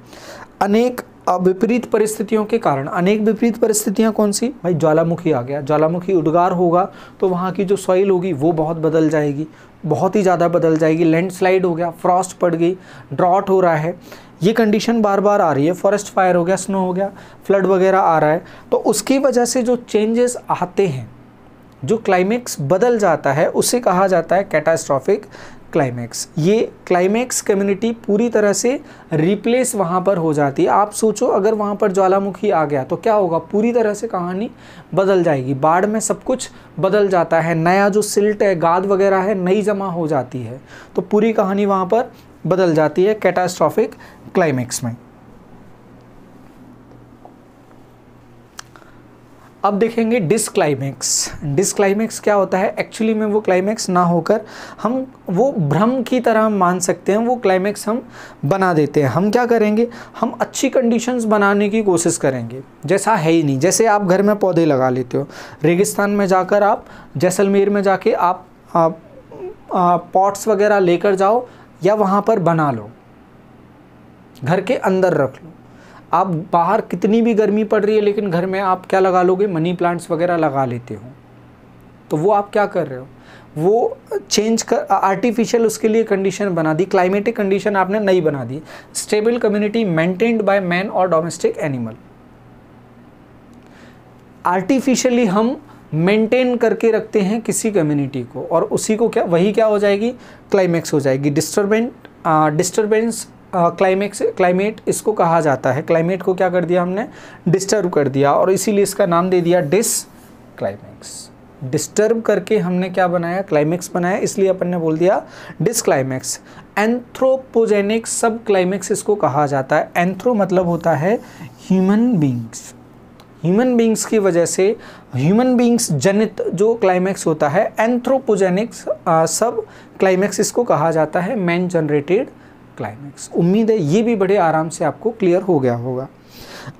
अनेक विपरीत परिस्थितियों के कारण, अनेक विपरीत परिस्थितियां कौन सी, भाई ज्वालामुखी आ गया, ज्वालामुखी उद्गार होगा तो वहाँ की जो सॉइल होगी वो बहुत बदल जाएगी, बहुत ही ज़्यादा बदल जाएगी। लैंडस्लाइड हो गया, फ्रॉस्ट पड़ गई, ड्रॉट हो रहा है, ये कंडीशन बार बार आ रही है। फॉरेस्ट फायर हो गया, स्नो हो गया, फ्लड वगैरह आ रहा है। तो उसकी वजह से जो चेंजेस आते हैं, जो क्लाइमेक्स बदल जाता है, उसे कहा जाता है कैटास्ट्रॉफिक क्लाइमेक्स। ये क्लाइमेक्स कम्युनिटी पूरी तरह से रिप्लेस वहाँ पर हो जाती है। आप सोचो अगर वहाँ पर ज्वालामुखी आ गया तो क्या होगा, पूरी तरह से कहानी बदल जाएगी। बाढ़ में सब कुछ बदल जाता है, नया जो सिल्ट है, गाद वगैरह है, नई जमा हो जाती है, तो पूरी कहानी वहाँ पर बदल जाती है कैटास्ट्रॉफिक क्लाइमेक्स में। अब देखेंगे डिसक्लाइमेक्स क्या होता है। एक्चुअली में वो क्लाइमेक्स ना होकर हम वो भ्रम की तरह मान सकते हैं, वो क्लाइमेक्स हम बना देते हैं। हम क्या करेंगे, हम अच्छी कंडीशंस बनाने की कोशिश करेंगे, जैसा है ही नहीं। जैसे आप घर में पौधे लगा लेते हो, रेगिस्तान में जाकर आप, जैसलमेर में जाके आप पॉट्स वगैरह लेकर जाओ या वहाँ पर बना लो, घर के अंदर रख लो। आप बाहर कितनी भी गर्मी पड़ रही है लेकिन घर में आप क्या लगा लोगे, मनी प्लांट्स वगैरह लगा लेते हो। तो वो आप क्या कर रहे हो, वो चेंज कर, आर्टिफिशियल उसके लिए कंडीशन बना दी, क्लाइमेटिक कंडीशन आपने नई बना दी। Stable community maintained by man और डोमेस्टिक एनिमल। आर्टिफिशियली हम मेंटेन करके रखते हैं किसी कम्युनिटी को, और उसी को क्या, वही क्या हो जाएगी, क्लाइमेक्स हो जाएगी। डिस्टर्बेंस क्लाइमेट इसको कहा जाता है। क्लाइमेट को क्या कर दिया हमने, डिस्टर्ब कर दिया, और इसीलिए इसका नाम दे दिया डिसक्लाइमेक्स। डिस्टर्ब करके हमने क्या बनाया, क्लाइमेक्स बनाया, इसलिए अपन ने बोल दिया डिसक्लाइमेक्स। एंथ्रोपोजेनिक सब क्लाइमेक्स इसको कहा जाता है। एंथ्रो मतलब होता है ह्यूमन बींग्स, ह्यूमन बींग्स की वजह से, ह्यूमन बींग्स जनित जो क्लाइमेक्स होता है एंथ्रोपोजेनिक सब क्लाइमेक्स इसको कहा जाता है। Man generated climax. उम्मीद है ये भी बड़े आराम से आपको क्लियर हो गया होगा।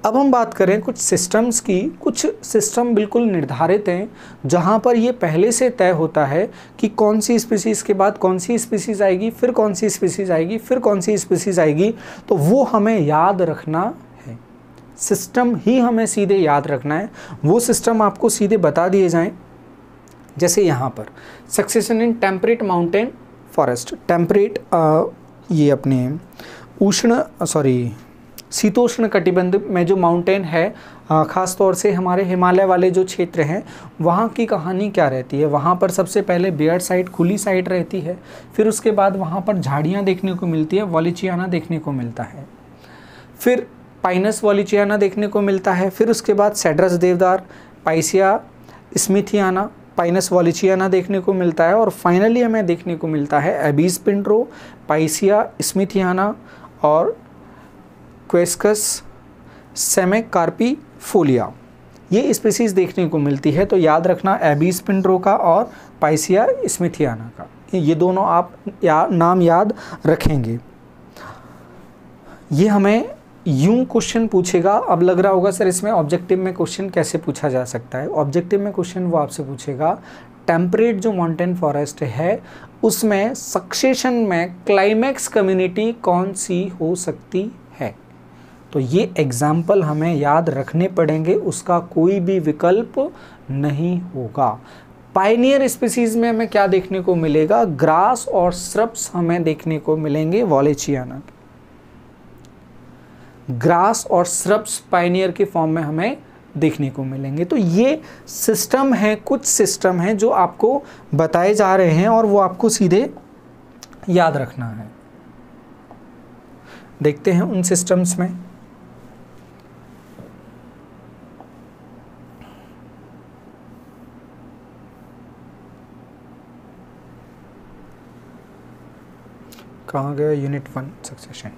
अब हम बात करें कुछ सिस्टम्स की। कुछ सिस्टम बिल्कुल निर्धारित हैं जहाँ पर ये पहले से तय होता है कि कौन सी स्पीसीज़ के बाद कौन सी स्पीसीज़ आएगी, फिर कौन सी स्पीसीज़ आएगी, फिर कौन सी स्पीसीज़ आएगी, तो वो हमें याद रखना है। सिस्टम ही हमें सीधे याद रखना है। वो सिस्टम आपको सीधे बता दिए जाएं, जैसे यहाँ पर succession in temperate mountain forest. Temperate ये अपने शीतोष्ण कटिबंध में जो माउंटेन है, ख़ास तौर से हमारे हिमालय वाले जो क्षेत्र हैं, वहाँ की कहानी क्या रहती है। वहाँ पर सबसे पहले बेयर साइट, खुली साइट रहती है, फिर उसके बाद वहाँ पर झाड़ियाँ देखने को मिलती है, वॉलिचियाना देखने को मिलता है, फिर पाइनस वॉलिचियाना देखने को मिलता है, फिर उसके बाद सेड्रस देवदार, पाइसिया स्मिथियाना, पाइनस वॉलिचियाना देखने को मिलता है, और फाइनली हमें देखने को मिलता है एबीस पिंट्रो, पाइसिया स्मिथियाना और क्वेस्कस सेमेकार्पीफोलिया, ये स्पीसीज़ देखने को मिलती है। तो याद रखना एबीस पिंट्रो का और पाइसिया स्मिथियाना का, ये दोनों आप नाम याद रखेंगे। ये हमें यूं क्वेश्चन पूछेगा। अब लग रहा होगा सर इसमें ऑब्जेक्टिव में क्वेश्चन कैसे पूछा जा सकता है। ऑब्जेक्टिव में क्वेश्चन वो आपसे पूछेगा टेम्परेट जो माउंटेन फॉरेस्ट है उसमें सक्सेशन में क्लाइमेक्स कम्युनिटी कौन सी हो सकती है। तो ये एग्जाम्पल हमें याद रखने पड़ेंगे, उसका कोई भी विकल्प नहीं होगा। पायनियर स्पीसीज में हमें क्या देखने को मिलेगा, ग्रास और श्रब्स हमें देखने को मिलेंगे वॉलेचियाना। ग्रास और श्रब्स पायनियर के फॉर्म में हमें देखने को मिलेंगे। तो ये सिस्टम है, कुछ सिस्टम है जो आपको बताए जा रहे हैं और वो आपको सीधे याद रखना है। देखते हैं उन सिस्टम्स में। कहाँ गया यूनिट 1 सक्सेशन।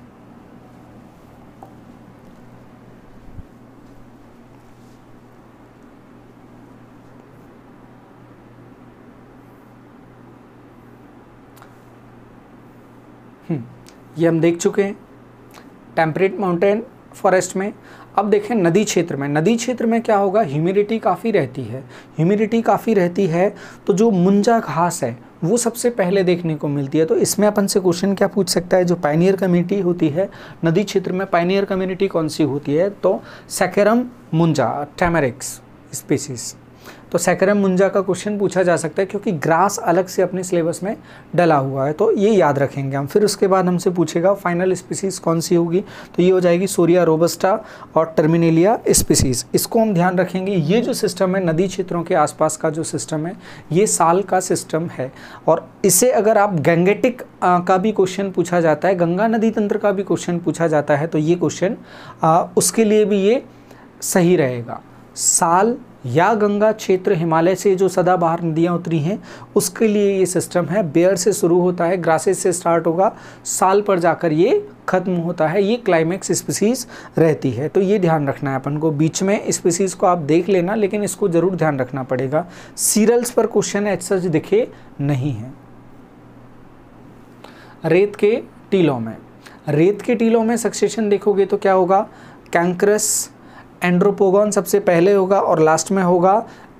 ये हम देख चुके हैं टेम्परेट माउंटेन फॉरेस्ट में। अब देखें नदी क्षेत्र में। नदी क्षेत्र में क्या होगा, ह्यूमिडिटी काफ़ी रहती है। ह्यूमिडिटी काफ़ी रहती है तो जो मुंजा घास है वो सबसे पहले देखने को मिलती है। तो इसमें अपन से क्वेश्चन क्या पूछ सकता है, जो पायनियर कम्युनिटी होती है नदी क्षेत्र में, पायनियर कम्युनिटी कौन सी होती है, तो सैकेरम मुंजा टैमेरिक्स स्पीसीज। तो सैकेरम मुंजा का क्वेश्चन पूछा जा सकता है क्योंकि ग्रास अलग से अपने सिलेबस में डला हुआ है, तो ये याद रखेंगे हम। फिर उसके बाद हमसे पूछेगा फाइनल स्पीसीज कौन सी होगी, तो ये हो जाएगी सोरिया रोबस्टा और टर्मिनेलिया स्पीसीज। इसको हम ध्यान रखेंगे। ये जो सिस्टम है नदी क्षेत्रों के आसपास का जो सिस्टम है ये साल का सिस्टम है, और इसे अगर आप गैंगेटिक का भी क्वेश्चन पूछा जाता है, गंगा नदी तंत्र का भी क्वेश्चन पूछा जाता है, तो ये क्वेश्चन उसके लिए भी ये सही रहेगा। साल या गंगा क्षेत्र, हिमालय से जो सदाबहार नदियाँ उतरी हैं उसके लिए ये सिस्टम है। बेयर से शुरू होता है, ग्रासेस से स्टार्ट होगा, साल पर जाकर ये खत्म होता है। ये क्लाइमेक्स स्पीसीज रहती है, तो ये ध्यान रखना है अपन को। बीच में स्पीसीज को आप देख लेना, लेकिन इसको जरूर ध्यान रखना पड़ेगा। सीरल्स पर क्वेश्चन एज सच दिखे नहीं है। रेत के टीलों में, रेत के टीलों में सक्सेशन देखोगे तो क्या होगा, कैंक्रस एंड्रोपोगॉन सबसे पहले होगा और लास्ट में होगा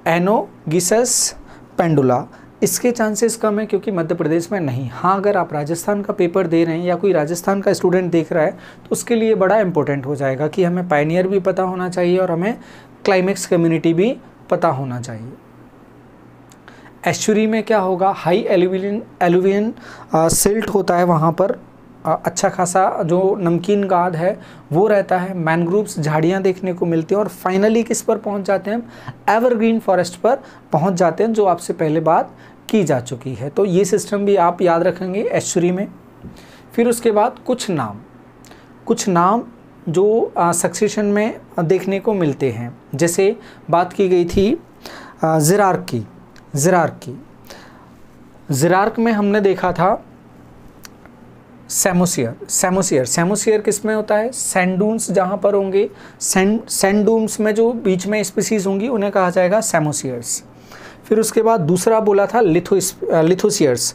एनोगिसस पेंडुला। इसके चांसेस कम है क्योंकि मध्य प्रदेश में नहीं। हाँ, अगर आप राजस्थान का पेपर दे रहे हैं या कोई राजस्थान का स्टूडेंट देख रहा है तो उसके लिए बड़ा इंपॉर्टेंट हो जाएगा कि हमें पायनियर भी पता होना चाहिए और हमें क्लाइमेक्स कम्युनिटी भी पता होना चाहिए। एस्चुरी में क्या होगा, हाई एलुवियन सिल्ट होता है, वहाँ पर अच्छा खासा जो नमकीन गाद है वो रहता है। मैनग्रूव्स झाड़ियाँ देखने को मिलती हैं और फाइनली किस पर पहुंच जाते हैं हम, एवरग्रीन फॉरेस्ट पर पहुंच जाते हैं, जो आपसे पहले बात की जा चुकी है। तो ये सिस्टम भी आप याद रखेंगे एस्चुरी में। फिर उसके बाद कुछ नाम जो सक्सेशन में देखने को मिलते हैं, जैसे बात की गई थी ज़िरार्क में हमने देखा था सेमोसियर किस में होता है, सैंडून्स जहाँ पर होंगे, सैंडून्स में जो बीच में स्पीसीज होंगी उन्हें कहा जाएगा सेमोसियर्स। फिर उसके बाद दूसरा बोला था लिथोसियर्स,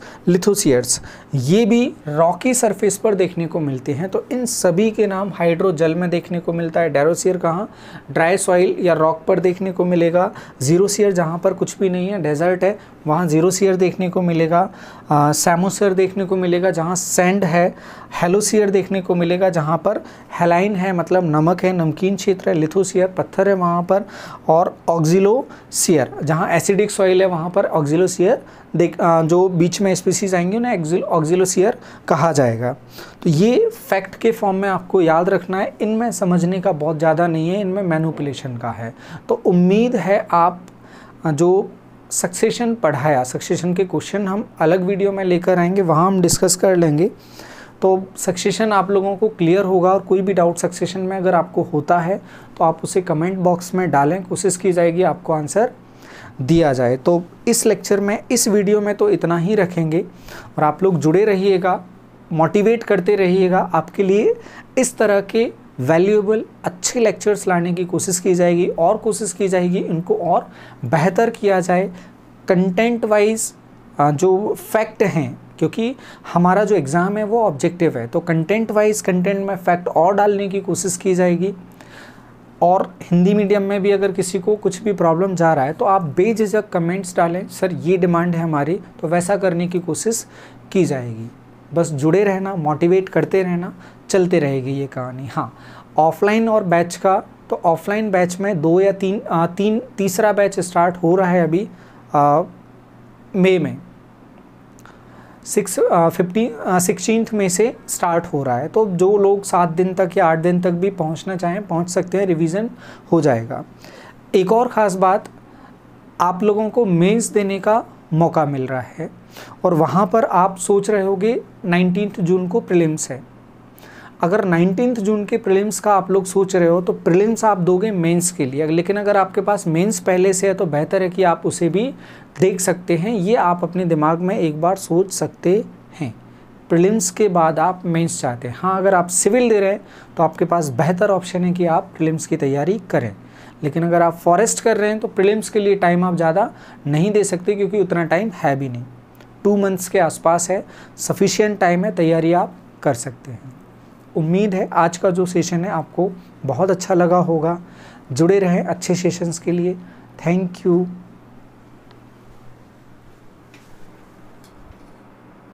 ये भी रॉकी सरफेस पर देखने को मिलते हैं। तो इन सभी के नाम हाइड्रोजल में देखने को मिलता है। डेरोसियर कहाँ, ड्राई सॉइल या रॉक पर देखने को मिलेगा। जीरोसियर जहाँ पर कुछ भी नहीं है, डेजर्ट है, वहाँ जीरोसियर देखने को मिलेगा। सैमोसियर देखने को मिलेगा जहाँ सैंड है। हेलोसियर देखने को मिलेगा जहाँ पर हेलाइन है, मतलब नमक है, नमकीन क्षेत्र है। लिथोसियर पत्थर है वहाँ पर। और ऑक्जिलोसियर जहाँ एसिडिक सॉइल है, वहाँ पर ऑक्जिलोसियर जो बीच में स्पीसीज आएंगे उन्हें ऑक्जिलोसियर कहा जाएगा। तो ये फैक्ट के फॉर्म में आपको याद रखना है। इनमें समझने का बहुत ज़्यादा नहीं है, इनमें मैनिपुलेशन का है। तो उम्मीद है आप जो सक्सेशन पढ़ाया, सक्सेशन के क्वेश्चन हम अलग वीडियो में लेकर आएंगे, वहाँ हम डिस्कस कर लेंगे। तो सक्सेशन आप लोगों को क्लियर होगा। और कोई भी डाउट सक्सेशन में अगर आपको होता है तो आप उसे कमेंट बॉक्स में डालें, कोशिश की जाएगी आपको आंसर दिया जाए। तो इस लेक्चर में, इस वीडियो में तो इतना ही रखेंगे। और आप लोग जुड़े रहिएगा, मोटिवेट करते रहिएगा। आपके लिए इस तरह के वैल्यूएबल अच्छे लेक्चर्स लाने की कोशिश की जाएगी, और कोशिश की जाएगी इनको और बेहतर किया जाए। कंटेंट वाइज जो फैक्ट हैं, क्योंकि हमारा जो एग्ज़ाम है वो ऑब्जेक्टिव है, तो कंटेंट वाइज कंटेंट में फैक्ट और डालने की कोशिश की जाएगी। और हिंदी मीडियम में भी अगर किसी को कुछ भी प्रॉब्लम जा रहा है तो आप बेझिझक कमेंट्स डालें, सर ये डिमांड है हमारी, तो वैसा करने की कोशिश की जाएगी। बस जुड़े रहना, मोटिवेट करते रहना, चलते रहेगी ये कहानी। हाँ, ऑफलाइन और बैच का, तो ऑफलाइन बैच में 2 या 3 तीसरा बैच स्टार्ट हो रहा है अभी मई में, 16 मई से स्टार्ट हो रहा है। तो जो लोग 7 दिन तक या 8 दिन तक भी पहुंचना चाहें पहुंच सकते हैं, रिवीजन हो जाएगा। एक और ख़ास बात, आप लोगों को मेंस देने का मौका मिल रहा है, और वहाँ पर आप सोच रहे होगे 19 जून को प्रीलिम्स है। अगर 19 जून के प्रीलिम्स का आप लोग सोच रहे हो तो प्रीलिम्स आप दोगे मेंस के लिए, लेकिन अगर आपके पास मेंस पहले से है तो बेहतर है कि आप उसे भी देख सकते हैं। ये आप अपने दिमाग में एक बार सोच सकते हैं। प्रीलिम्स के बाद आप मेंस चाहते हैं। हाँ, अगर आप सिविल दे रहे हैं तो आपके पास बेहतर ऑप्शन है कि आप प्रीलिम्स की तैयारी करें, लेकिन अगर आप फॉरेस्ट कर रहे हैं तो प्रीलिम्स के लिए टाइम आप ज़्यादा नहीं दे सकते, क्योंकि उतना टाइम है भी नहीं। 2 मंथ्स के आसपास है, सफिशिएंट टाइम है, तैयारी आप कर सकते हैं। उम्मीद है आज का जो सेशन है आपको बहुत अच्छा लगा होगा। जुड़े रहें अच्छे सेशंस के लिए। Thank you.